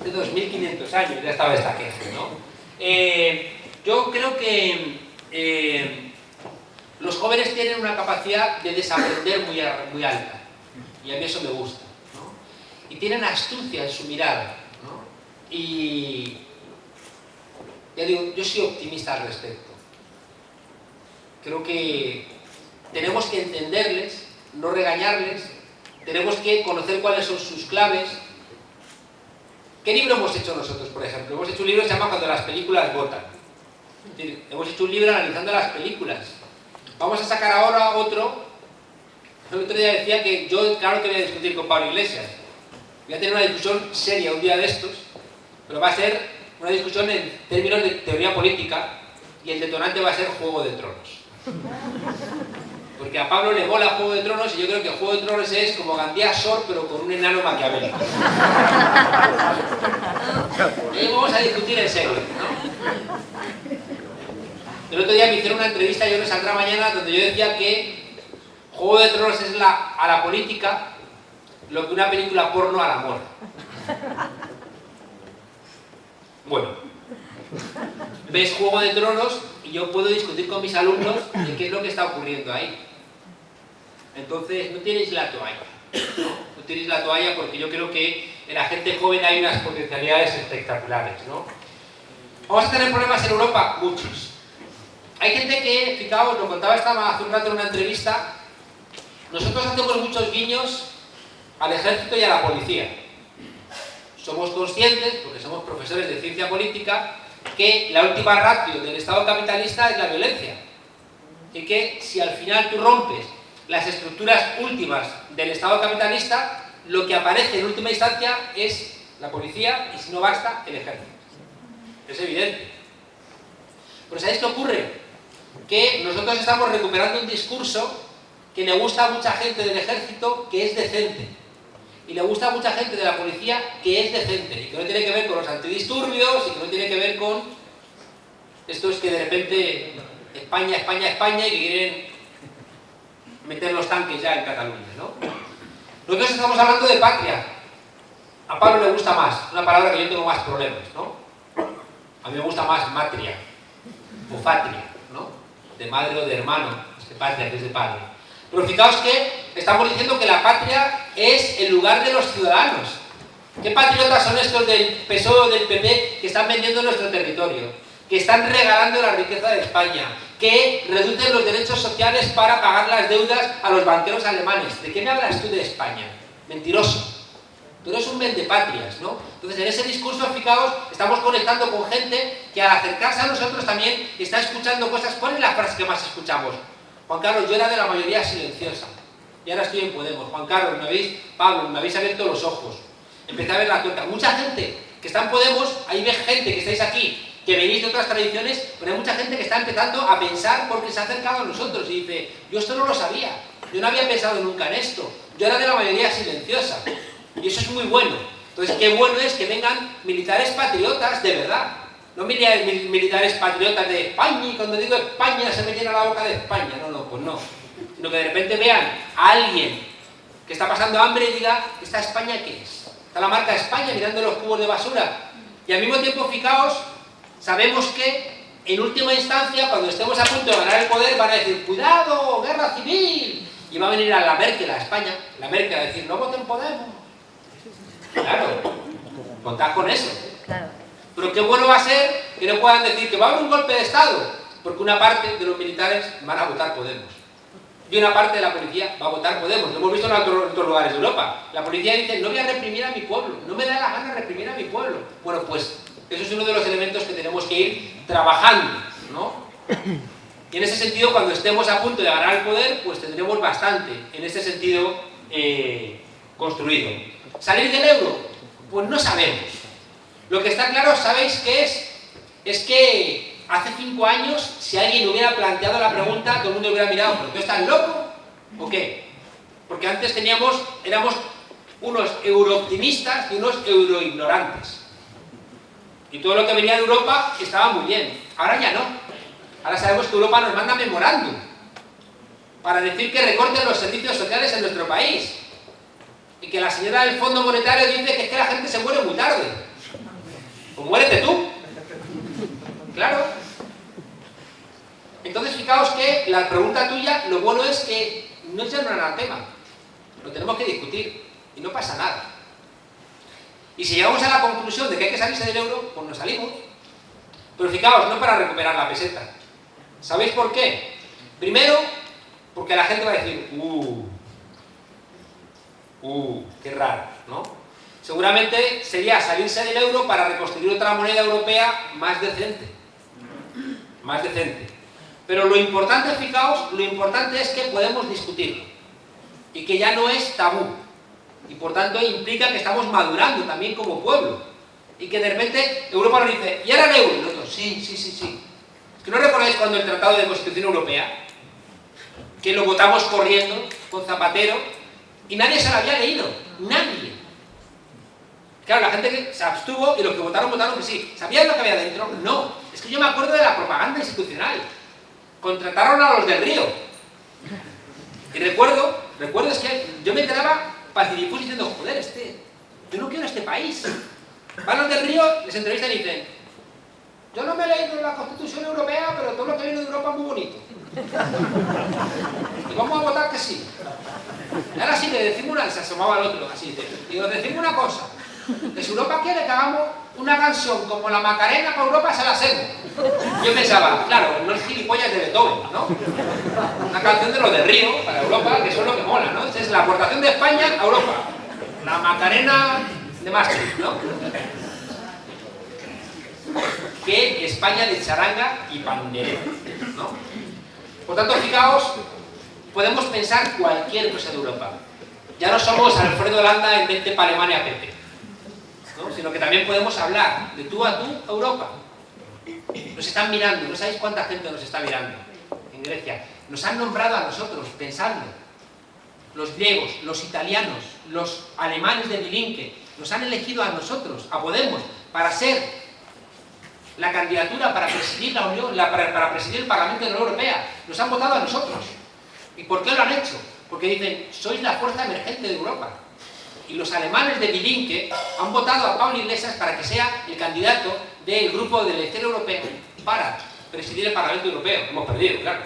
de 2500 años ya estaba esta queja, ¿no? Yo creo que los jóvenes tienen una capacidad de desaprender muy alta, y a mí eso me gusta, ¿no? Y tienen astucia en su mirada, ¿no? Y ya digo, yo soy optimista al respecto. Creo que tenemos que entenderles, no regañarles, tenemos que conocer cuáles son sus claves. ¿Qué libro hemos hecho nosotros, por ejemplo? Hemos hecho un libro que se llama Cuando las películas votan. Es decir, hemos hecho un libro analizando las películas. Vamos a sacar ahora otro. El otro día decía que yo, claro que voy a discutir con Pablo Iglesias. Voy a tener una discusión seria un día de estos, pero va a ser una discusión en términos de teoría política, y el detonante va a ser Juego de Tronos. Porque a Pablo le mola Juego de Tronos, y yo creo que Juego de Tronos es como Gandía Sor, pero con un enano maquiavélico. Y vamos a discutir en serio, ¿no? El otro día me hicieron una entrevista, yo me saldrá mañana, donde yo decía que Juego de Tronos es a la política lo que una película porno al amor. Bueno, ves Juego de Tronos y yo puedo discutir con mis alumnos de qué es lo que está ocurriendo ahí. Entonces, no tiréis la toalla, no tiréis la toalla, porque yo creo que en la gente joven hay unas potencialidades espectaculares, ¿no? ¿Vamos a tener problemas en Europa? Muchos. Hay gente que, fijaos, lo contaba hace un rato en una entrevista, nosotros hacemos muchos guiños al ejército y a la policía. Somos conscientes, porque somos profesores de ciencia política, que la última ratio del Estado capitalista es la violencia. Y que si al final tú rompes las estructuras últimas del Estado capitalista, lo que aparece en última instancia es la policía y, si no basta, el ejército. Es evidente. Pero ¿sabéis qué ocurre? Que nosotros estamos recuperando un discurso que le gusta a mucha gente del ejército, que es decente. Y le gusta a mucha gente de la policía, que es decente. Y que no tiene que ver con los antidisturbios, y que no tiene que ver con estos que de repente España, España, España, y que quieren meter los tanques ya en Cataluña, ¿no? Nosotros estamos hablando de patria. A Pablo le gusta más, una palabra que yo tengo más problemas, ¿no? A mí me gusta más matria, o fatria, ¿no? De madre o de hermano, es de patria, que es de padre. Pero fijaos que estamos diciendo que la patria es el lugar de los ciudadanos. ¿Qué patriotas son estos del PSOE o del PP que están vendiendo nuestro territorio? Que están regalando la riqueza de España, que reducen los derechos sociales para pagar las deudas a los banqueros alemanes. ¿De qué me hablas tú de España? Mentiroso. Tú eres un vendepatrias, ¿no? Entonces, en ese discurso, fijaos, estamos conectando con gente que al acercarse a nosotros también está escuchando cosas. ¿Cuál es la frase que más escuchamos? Juan Carlos, yo era de la mayoría silenciosa y ahora estoy en Podemos. Juan Carlos, Pablo, me habéis abierto los ojos. Empecé a ver la tuerca. Mucha gente que está en Podemos, ahí ves gente que estáis aquí, que venís de otras tradiciones, pero hay mucha gente que está empezando a pensar porque se ha acercado a nosotros y dice, yo esto no lo sabía, yo no había pensado nunca en esto, yo era de la mayoría silenciosa. Y eso es muy bueno. Entonces, qué bueno es que vengan militares patriotas de verdad. No militares patriotas de España, y cuando digo España se me llena la boca de España. No, pues no. Sino que de repente vean a alguien que está pasando hambre y diga, ¿esta España qué es? Está la marca España mirando los cubos de basura. Y al mismo tiempo, fijaos, sabemos que en última instancia, cuando estemos a punto de ganar el poder, van a decir, cuidado, guerra civil. Y va a venir a la Merkel, a España, la Merkel a decir, no voten Podemos. Claro, contad con eso. Claro. Pero qué bueno va a ser que no puedan decir que va a haber un golpe de Estado, porque una parte de los militares van a votar Podemos. Y una parte de la policía va a votar Podemos. Lo hemos visto en otros lugares de Europa. La policía dice, no voy a reprimir a mi pueblo, no me da la gana reprimir a mi pueblo. Bueno, pues eso es uno de los elementos que tenemos que ir trabajando, ¿no? Y en ese sentido, cuando estemos a punto de ganar el poder, pues tendremos bastante, en ese sentido, construido. ¿Salir del euro? Pues no sabemos. Lo que está claro, ¿sabéis qué es? Es que hace 5 años, si alguien hubiera planteado la pregunta, todo el mundo hubiera mirado, ¿pero tú estás loco? ¿O qué? Porque antes éramos unos eurooptimistas y unos euroignorantes. Y todo lo que venía de Europa estaba muy bien. Ahora ya no. Ahora sabemos que Europa nos manda memorándum para decir que recorten los servicios sociales en nuestro país. Y que la señora del Fondo Monetario dice que es que la gente se muere muy tarde. Pues muérete tú. Claro. Entonces, fijaos que la pregunta tuya, lo bueno es que no es un anatema. Lo tenemos que discutir. Y no pasa nada. Y si llegamos a la conclusión de que hay que salirse del euro, pues nos salimos. Pero fijaos, no para recuperar la peseta. ¿Sabéis por qué? Primero, porque la gente va a decir, qué raro, ¿no? Seguramente sería salirse del euro para reconstruir otra moneda europea más decente. Más decente. Pero lo importante, fijaos, lo importante es que podemos discutirlo. Y que ya no es tabú. Y por tanto implica que estamos madurando también como pueblo. Y que de repente Europa nos dice, ¿y ahora el euro? Y nosotros, sí. Es que no recordáis cuando el Tratado de Constitución Europea, que lo votamos corriendo con Zapatero, y nadie se lo había leído. Nadie. Claro, la gente que se abstuvo y los que votaron que sí. ¿Sabían lo que había dentro? No. Es que yo me acuerdo de la propaganda institucional. Contrataron a los del Río. Y recuerdo es que yo me enteraba pacidifus diciendo, joder, yo no quiero este país. Van los del Río, les entrevistan y dicen, yo no me he leído la Constitución Europea, pero todo lo que viene de Europa es muy bonito. Y vamos a votar que sí. Y ahora sí le decimos una, se asomaba al otro, así dice, y os decimos una cosa, que si Europa quiere que hagamos una canción como la Macarena para Europa, se la hacemos. Yo pensaba, claro, no es gilipollas de Beethoven, ¿no? Una canción de los de Río, para Europa, que eso es lo que mola, ¿no? Es la aportación de España a Europa. La Macarena de Maastricht, ¿no? Que España de charanga y pandereta, ¿no? Por tanto, fijaos, podemos pensar cualquier cosa de Europa. Ya no somos Alfredo Landa en Vente para Alemania Pepe, ¿no? Sino que también podemos hablar de tú a tú a Europa. Nos están mirando, no sabéis cuánta gente nos está mirando en Grecia. Nos han nombrado a nosotros, pensadlo. Los griegos, los italianos, los alemanes de Vilinque, nos han elegido a nosotros, a Podemos, para ser la candidatura para presidir la Unión, para presidir el Parlamento de la Unión Europea. Nos han votado a nosotros. ¿Y por qué lo han hecho? Porque dicen, sois la fuerza emergente de Europa. Y los alemanes de Vilinque han votado a Pablo Iglesias para que sea el candidato del grupo de elección europeo para presidir el Parlamento Europeo. Hemos perdido, claro.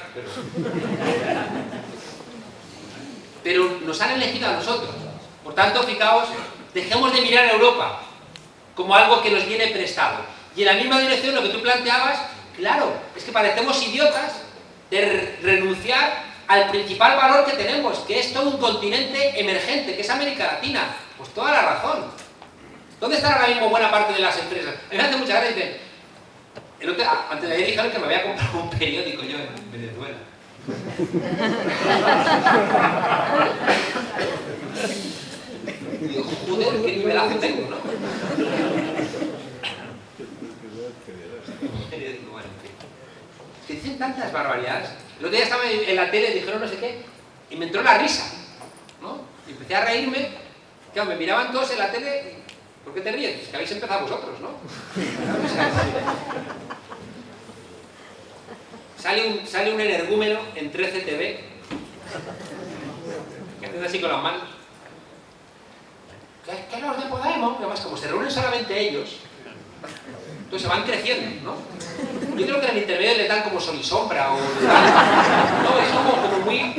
Pero nos han elegido a nosotros. Por tanto, fijaos, dejemos de mirar a Europa como algo que nos viene prestado. Y en la misma dirección lo que tú planteabas, claro, es que parecemos idiotas de renunciar al principal valor que tenemos, que es todo un continente emergente, que es América Latina. Pues toda la razón. ¿Dónde están ahora mismo buena parte de las empresas? A mí me hace mucha gracia, dicen, antes de ayer dijeron que me había comprado un periódico yo en Venezuela. Y digo, joder, qué nivelazo tengo, ¿no? Bueno, que dicen tantas barbaridades. El otro día estaba en la tele, dijeron no sé qué, y me entró la risa, ¿no? Y empecé a reírme, claro, me miraban todos en la tele, ¿por qué te ríes? Pues que habéis empezado vosotros, ¿no? Sale un energúmeno en 13 TV, que hacen así con las manos. ¿Qué los de Podemos? Además, como se reúnen solamente ellos, entonces se van creciendo, ¿no? Yo creo que en el intermedio le dan como sol y sombra o... No, es como muy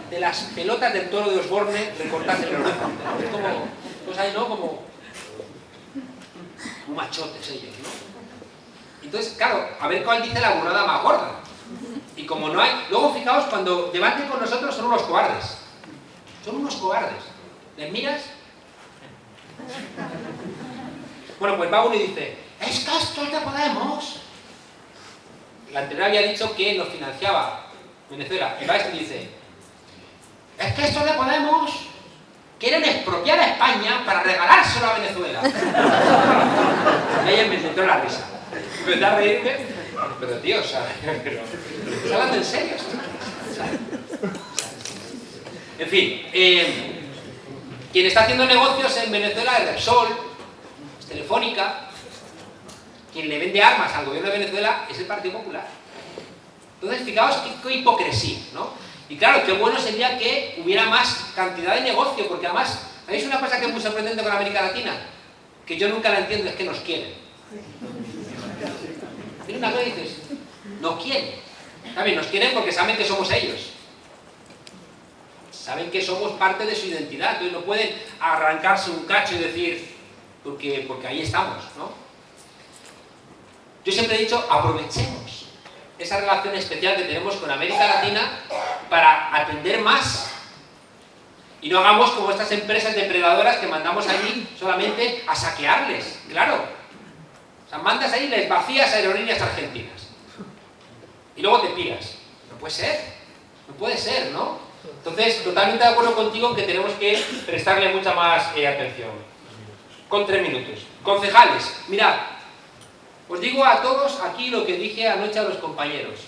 de las pelotas del toro de Osborne recortadas en el horizonte, ¿no? Es como... Pues ahí, ¿no? Como machotes ellos, ¿no? Entonces, claro, a ver cuál dice la burrada más gorda. Y como no hay... Luego, fijaos, cuando debaten con nosotros son unos cobardes. Son unos cobardes. ¿Les miras? Bueno, pues va uno y dice, es que esto es de Podemos. La anterior había dicho que nos financiaba Venezuela. Y va este y dice, es que esto es de Podemos. Quieren expropiar a España para regalárselo a Venezuela. Y ella me entró la risa. Empecé a reírme. Pero tío, ¿sabes? ¿Estás hablando en serio? En fin, quien está haciendo negocios en Venezuela es Repsol, es Telefónica. Quien le vende armas al gobierno de Venezuela es el Partido Popular. Entonces, fijaos qué hipocresía, ¿no? Y claro, qué bueno sería que hubiera más cantidad de negocio, porque además, ¿sabéis una cosa que es muy sorprendente con América Latina? Que yo nunca la entiendo, es que nos quieren. Mira una cosa y dices, nos quieren. También nos quieren porque saben que somos ellos. Saben que somos parte de su identidad, entonces no pueden arrancarse un cacho y decir, porque ahí estamos, ¿no? Yo siempre he dicho, aprovechemos esa relación especial que tenemos con América Latina para atender más. Y no hagamos como estas empresas depredadoras que mandamos allí solamente a saquearles, claro. O sea, mandas ahí y les vacías aerolíneas argentinas. Y luego te piras. No puede ser, ¿no? Entonces, totalmente de acuerdo contigo en que tenemos que prestarle mucha más atención. Con 3 minutos. Concejales, mirad, os digo a todos aquí lo que dije anoche a los compañeros.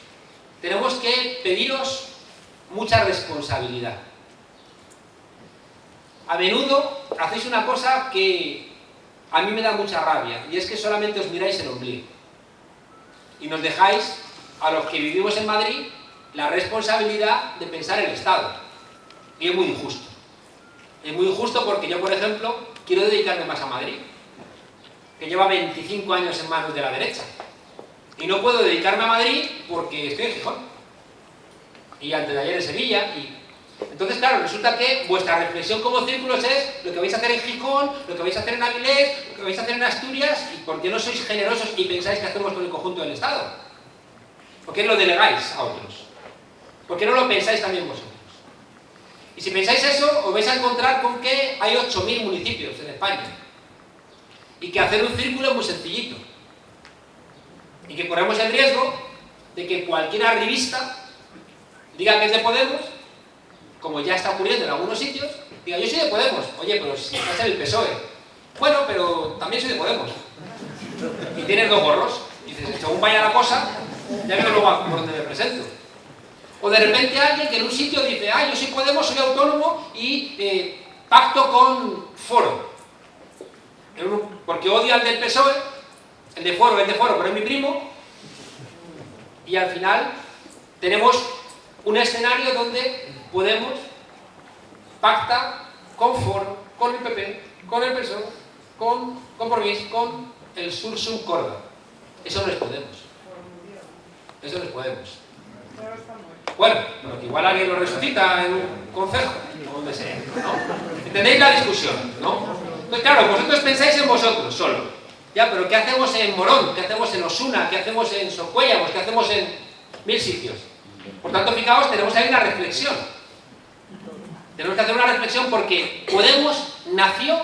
Tenemos que pediros mucha responsabilidad. A menudo hacéis una cosa que a mí me da mucha rabia, y es que solamente os miráis el ombligo. Y nos dejáis, a los que vivimos en Madrid, la responsabilidad de pensar el Estado. Y es muy injusto. Es muy injusto porque yo, por ejemplo, quiero dedicarme más a Madrid. que lleva 25 años en manos de la derecha. Y no puedo dedicarme a Madrid porque estoy en Gijón. Y antes de ayer en Sevilla. Entonces, claro, resulta que vuestra reflexión como círculos es lo que vais a hacer en Gijón, lo que vais a hacer en Avilés, lo que vais a hacer en Asturias, y por qué no sois generosos y pensáis que hacemos con el conjunto del Estado. ¿Por qué lo delegáis a otros? ¿Por qué no lo pensáis también vosotros? Y si pensáis eso, os vais a encontrar con que hay 8.000 municipios en España. Y que hacer un círculo es muy sencillito. Y que corremos el riesgo de que cualquier arribista diga que es de Podemos, como ya está ocurriendo en algunos sitios, diga, yo soy de Podemos. Oye, pero si estás en el PSOE. Bueno, pero también soy de Podemos. Y tienes 2 gorros. Y dices, según vaya la cosa, ya veo luego por dónde me presento. O de repente alguien que en un sitio dice, yo soy Podemos, soy autónomo y pacto con Foro. Porque odia al del PSOE, el de Foro, pero es mi primo. Y al final tenemos un escenario donde Podemos pacta con Foro, con el PP, con el PSOE, con Compromís, con el Sursum Corda. Eso no es Podemos. Eso no es Podemos. Bueno, pero que igual alguien lo resucita en un concejo, o donde sea, ¿no? ¿Entendéis la discusión, no? Pues claro, vosotros pensáis en vosotros solo. Ya, pero ¿qué hacemos en Morón? ¿Qué hacemos en Osuna? ¿Qué hacemos en Socuéllamos? ¿Qué hacemos en 1000 sitios? Por tanto, fijaos, tenemos ahí una reflexión. Tenemos que hacer una reflexión porque Podemos nació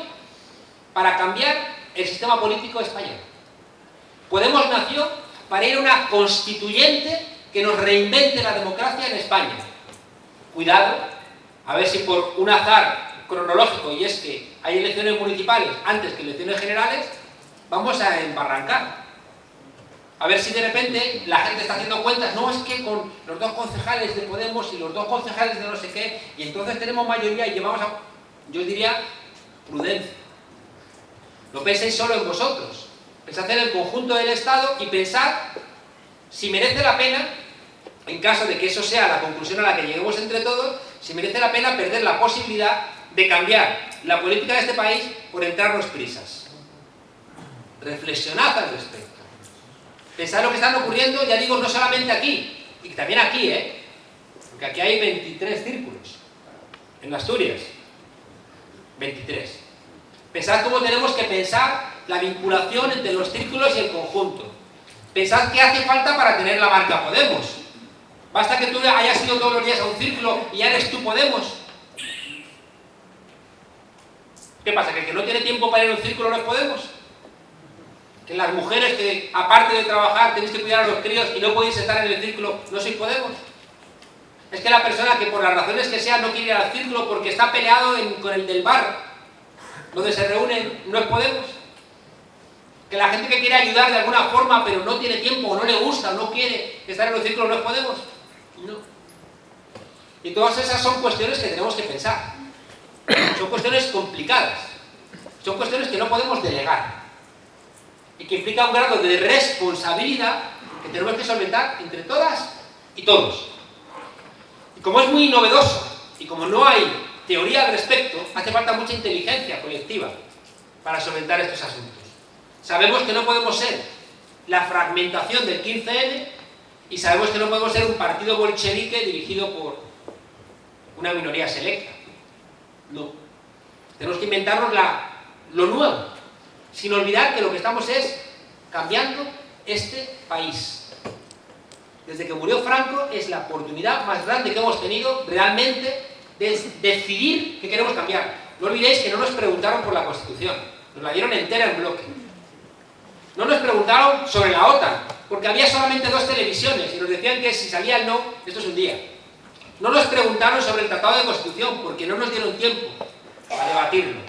para cambiar el sistema político español. Podemos nació para ir a una constituyente que nos reinvente la democracia en España. Cuidado, a ver si por un azar cronológico, y es que hay elecciones municipales antes que elecciones generales, vamos a embarrancar. A ver si de repente la gente está haciendo cuentas, no, es que con los 2 concejales de Podemos y los 2 concejales de no sé qué, y entonces tenemos mayoría y llevamos a... Yo diría, prudencia. No penséis solo en vosotros, pensad en el conjunto del Estado y pensad si merece la pena, en caso de que eso sea la conclusión a la que lleguemos entre todos, si merece la pena perder la posibilidad de cambiar la política de este país por entrarnos prisas. Reflexionad al respecto. Pensad lo que están ocurriendo, ya digo, no solamente aquí, y también aquí, porque aquí hay 23 círculos, en Asturias, 23. Pensad cómo tenemos que pensar la vinculación entre los círculos y el conjunto. Pensad qué hace falta para tener la marca Podemos. Basta que tú hayas ido todos los días a un círculo y ya eres tú Podemos. ¿Qué pasa? ¿Que el que no tiene tiempo para ir a un círculo no es Podemos? ¿Que las mujeres que, aparte de trabajar, tenéis que cuidar a los críos y no podéis estar en el círculo, no sois Podemos? ¿Es que la persona que por las razones que sea no quiere ir al círculo porque está peleado con el del bar, donde se reúnen, no es Podemos? ¿Que la gente que quiere ayudar de alguna forma pero no tiene tiempo, o no le gusta, o no quiere estar en los círculos, no es Podemos? No. Y todas esas son cuestiones que tenemos que pensar. Son cuestiones complicadas. Son cuestiones que no podemos delegar. Y que implica un grado de responsabilidad que tenemos que solventar entre todas y todos. Y como es muy novedoso, y como no hay teoría al respecto, hace falta mucha inteligencia colectiva para solventar estos asuntos. Sabemos que no podemos ser la fragmentación del 15N y sabemos que no podemos ser un partido bolchevique dirigido por una minoría selecta. No. Tenemos que inventarnos lo nuevo, sin olvidar que lo que estamos es cambiando este país. Desde que murió Franco es la oportunidad más grande que hemos tenido realmente de decidir que queremos cambiar. No olvidéis que no nos preguntaron por la Constitución, nos la dieron entera en bloque. No nos preguntaron sobre la OTAN, porque había solamente 2 televisiones y nos decían que si salía el no, esto es un día. No nos preguntaron sobre el Tratado de Constitución, porque no nos dieron tiempo a debatirlo.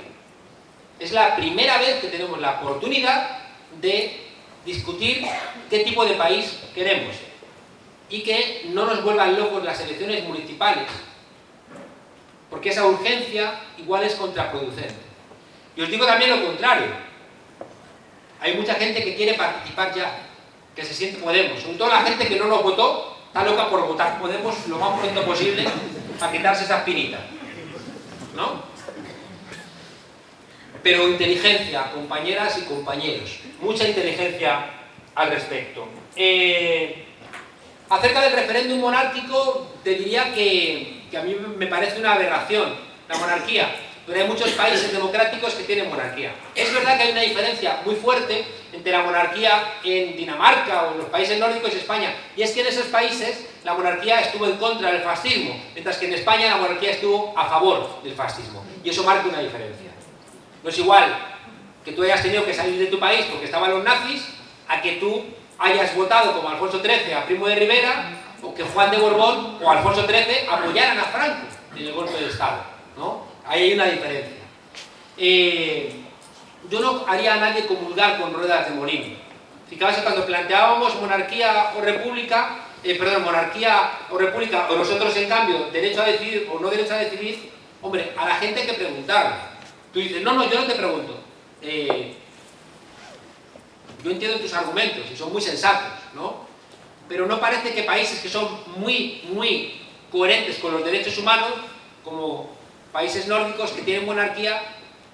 Es la primera vez que tenemos la oportunidad de discutir qué tipo de país queremos y que no nos vuelvan locos las elecciones municipales, porque esa urgencia igual es contraproducente. Y os digo también lo contrario. Hay mucha gente que quiere participar ya, que se siente Podemos, sobre todo la gente que no nos votó, está loca por votar Podemos lo más pronto posible para quitarse esa espinita, ¿no? pero inteligencia, compañeras y compañeros, mucha inteligencia al respecto. Acerca del referéndum monárquico, te diría que a mí me parece una aberración la monarquía, pero hay muchos países democráticos que tienen monarquía. Es verdad que hay una diferencia muy fuerte entre la monarquía en Dinamarca o en los países nórdicos y España, y es que en esos países la monarquía estuvo en contra del fascismo, mientras que en España la monarquía estuvo a favor del fascismo, y eso marca una diferencia. No es igual que tú hayas tenido que salir de tu país porque estaban los nazis, a que tú hayas votado como Alfonso XIII a Primo de Rivera, o que Juan de Borbón o Alfonso XIII apoyaran a Franco en el golpe de Estado, ¿no? Ahí hay una diferencia. Yo no haría a nadie comulgar con ruedas de molino. Fijaos que cuando planteábamos monarquía o república, o nosotros en cambio, derecho a decidir o no derecho a decidir, hombre, a la gente hay que preguntarle. Tú dices, no, yo no te pregunto. Yo entiendo tus argumentos y son muy sensatos, ¿no? Pero no parece que países que son muy coherentes con los derechos humanos, como países nórdicos que tienen monarquía,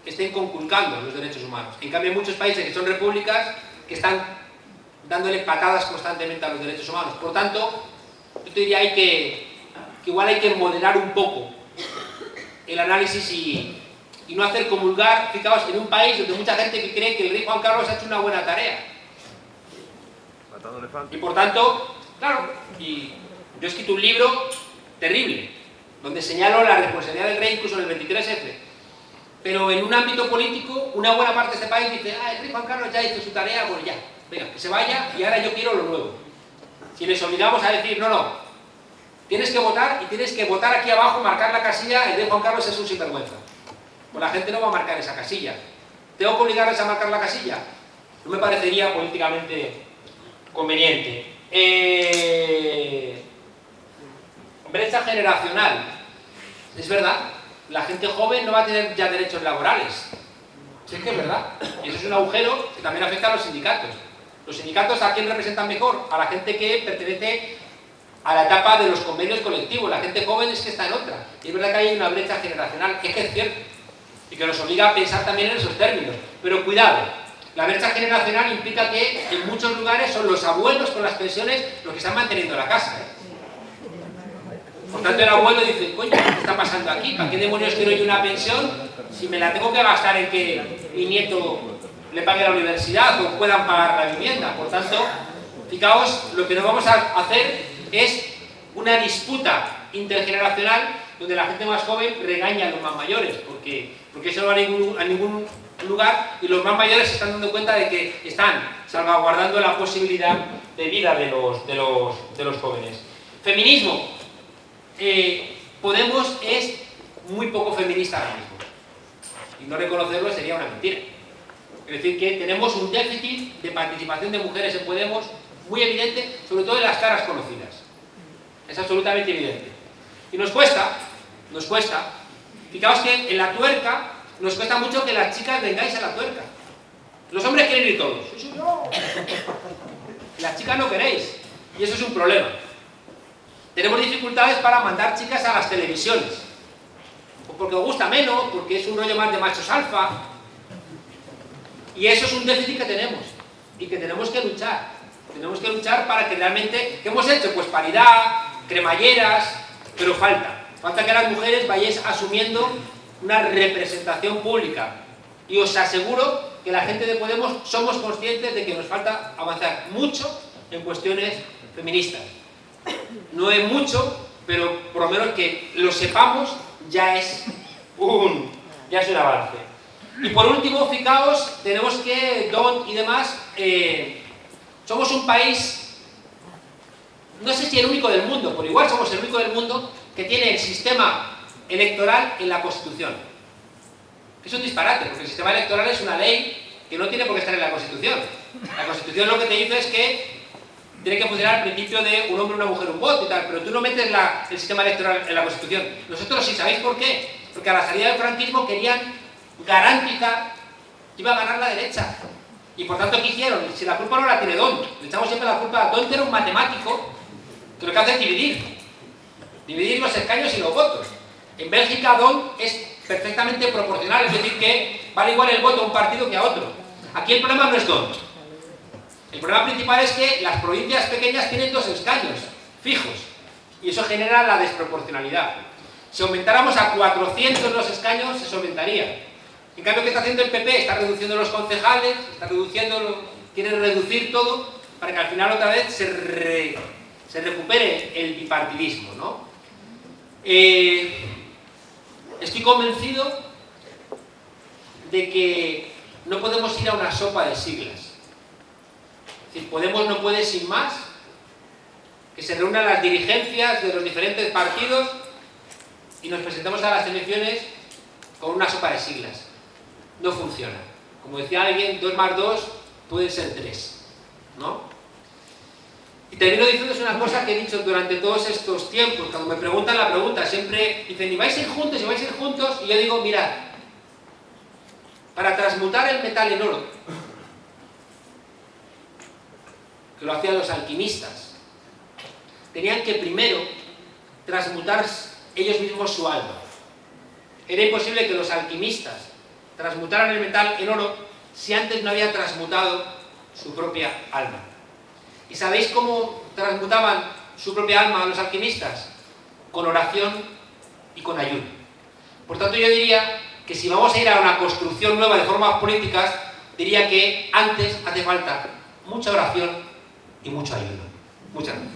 estén conculcando los derechos humanos. En cambio, hay muchos países que son repúblicas que están dándole patadas constantemente a los derechos humanos. Por tanto, yo te diría que igual hay que moderar un poco el análisis y no hacer comulgar, fijaos, en un país donde mucha gente que cree que el rey Juan Carlos ha hecho una buena tarea. Y por tanto, claro, y yo he escrito un libro terrible, donde señalo la responsabilidad del rey incluso en el 23F. Pero en un ámbito político, una buena parte de este país dice, el rey Juan Carlos ya hizo su tarea, bueno ya, venga, que se vaya y ahora yo quiero lo nuevo. Si les obligamos a decir, no, tienes que votar y tienes que votar aquí abajo, marcar la casilla, el rey Juan Carlos es un sinvergüenza. Pues la gente no va a marcar esa casilla. ¿Tengo que obligarles a marcar la casilla? No me parecería políticamente conveniente. Brecha generacional. Es verdad, la gente joven no va a tener ya derechos laborales. Sí, es que es verdad. Y eso es un agujero que también afecta a los sindicatos. ¿Los sindicatos a quién representan mejor? A la gente que pertenece a la etapa de los convenios colectivos. La gente joven es que está en otra. Y es verdad que hay una brecha generacional, que es cierto. Y que nos obliga a pensar también en esos términos. Pero cuidado, la brecha generacional implica que en muchos lugares son los abuelos con las pensiones los que están manteniendo la casa, Por tanto, el abuelo dice, coño, ¿qué está pasando aquí? ¿Para qué demonios quiero yo una pensión si me la tengo que gastar en que mi nieto le pague la universidad o puedan pagar la vivienda? Por tanto, fijaos, lo que nos vamos a hacer es una disputa intergeneracional donde la gente más joven regaña a los más mayores, porque eso no va a ningún lugar y los más mayores se están dando cuenta de que están salvaguardando la posibilidad de vida de los jóvenes. Feminismo. Podemos es muy poco feminista ahora mismo y no reconocerlo sería una mentira. Es decir, que tenemos un déficit de participación de mujeres en Podemos muy evidente, sobre todo en las caras conocidas. Es absolutamente evidente. Y nos cuesta. Fijaos que en la tuerca nos cuesta mucho que las chicas vengáis a la tuerca. Los hombres quieren ir todos. Eso no. Las chicas no queréis. Y eso es un problema. Tenemos dificultades para mandar chicas a las televisiones. O porque os gusta menos, porque es un rollo más de machos alfa. Y eso es un déficit que tenemos. Y que tenemos que luchar. Tenemos que luchar para que realmente... ¿Qué hemos hecho? Pues paridad, cremalleras, pero falta. Falta que las mujeres vayáis asumiendo una representación pública. Y os aseguro que la gente de Podemos somos conscientes de que nos falta avanzar mucho en cuestiones feministas. No es mucho, pero por lo menos que lo sepamos ya es un avance. Y por último, fijaos, tenemos que, Don y demás, somos un país, no sé si el único del mundo, pero igual somos el único del mundo que tiene el sistema electoral en la Constitución. Es un disparate, porque el sistema electoral es una ley que no tiene por qué estar en la Constitución. La Constitución lo que te dice es que tiene que funcionar el principio de un hombre, una mujer, un voto y tal, pero tú no metes el sistema electoral en la Constitución. Nosotros sí, ¿sabéis por qué? Porque a la salida del franquismo querían garantizar que iba a ganar la derecha. Y por tanto, ¿qué hicieron? Si la culpa no la tiene Don, le echamos siempre la culpa a Don, que era un matemático, que lo que hace es dividir los escaños y los votos. En Bélgica DON es perfectamente proporcional, es decir, que vale igual el voto a un partido que a otro. Aquí el problema no es DON. El problema principal es que las provincias pequeñas tienen 2 escaños fijos y eso genera la desproporcionalidad. Si aumentáramos a 400 los escaños, se aumentaría. En cambio, ¿qué está haciendo el PP? Está reduciendo los concejales, quiere reducir todo para que al final otra vez se recupere el bipartidismo, ¿no? Estoy convencido de que no podemos ir a una sopa de siglas. Es decir, Podemos no puede sin más, que se reúnan las dirigencias de los diferentes partidos y nos presentemos a las elecciones con una sopa de siglas. No funciona. Como decía alguien, 2 más 2 pueden ser 3, ¿no? Y termino diciéndoles una cosa que he dicho durante todos estos tiempos. Cuando me preguntan la pregunta, siempre dicen, ¿y vais a ir juntos? ¿Y vais a ir juntos? Y yo digo, mirad, para transmutar el metal en oro, que lo hacían los alquimistas, tenían que primero transmutar ellos mismos su alma. Era imposible que los alquimistas transmutaran el metal en oro si antes no había transmutado su propia alma. ¿Y sabéis cómo transmutaban su propia alma los alquimistas? Con oración y con ayuno. Por tanto, yo diría que si vamos a ir a una construcción nueva de formas políticas, diría que antes hace falta mucha oración y mucho ayuno. Muchas gracias.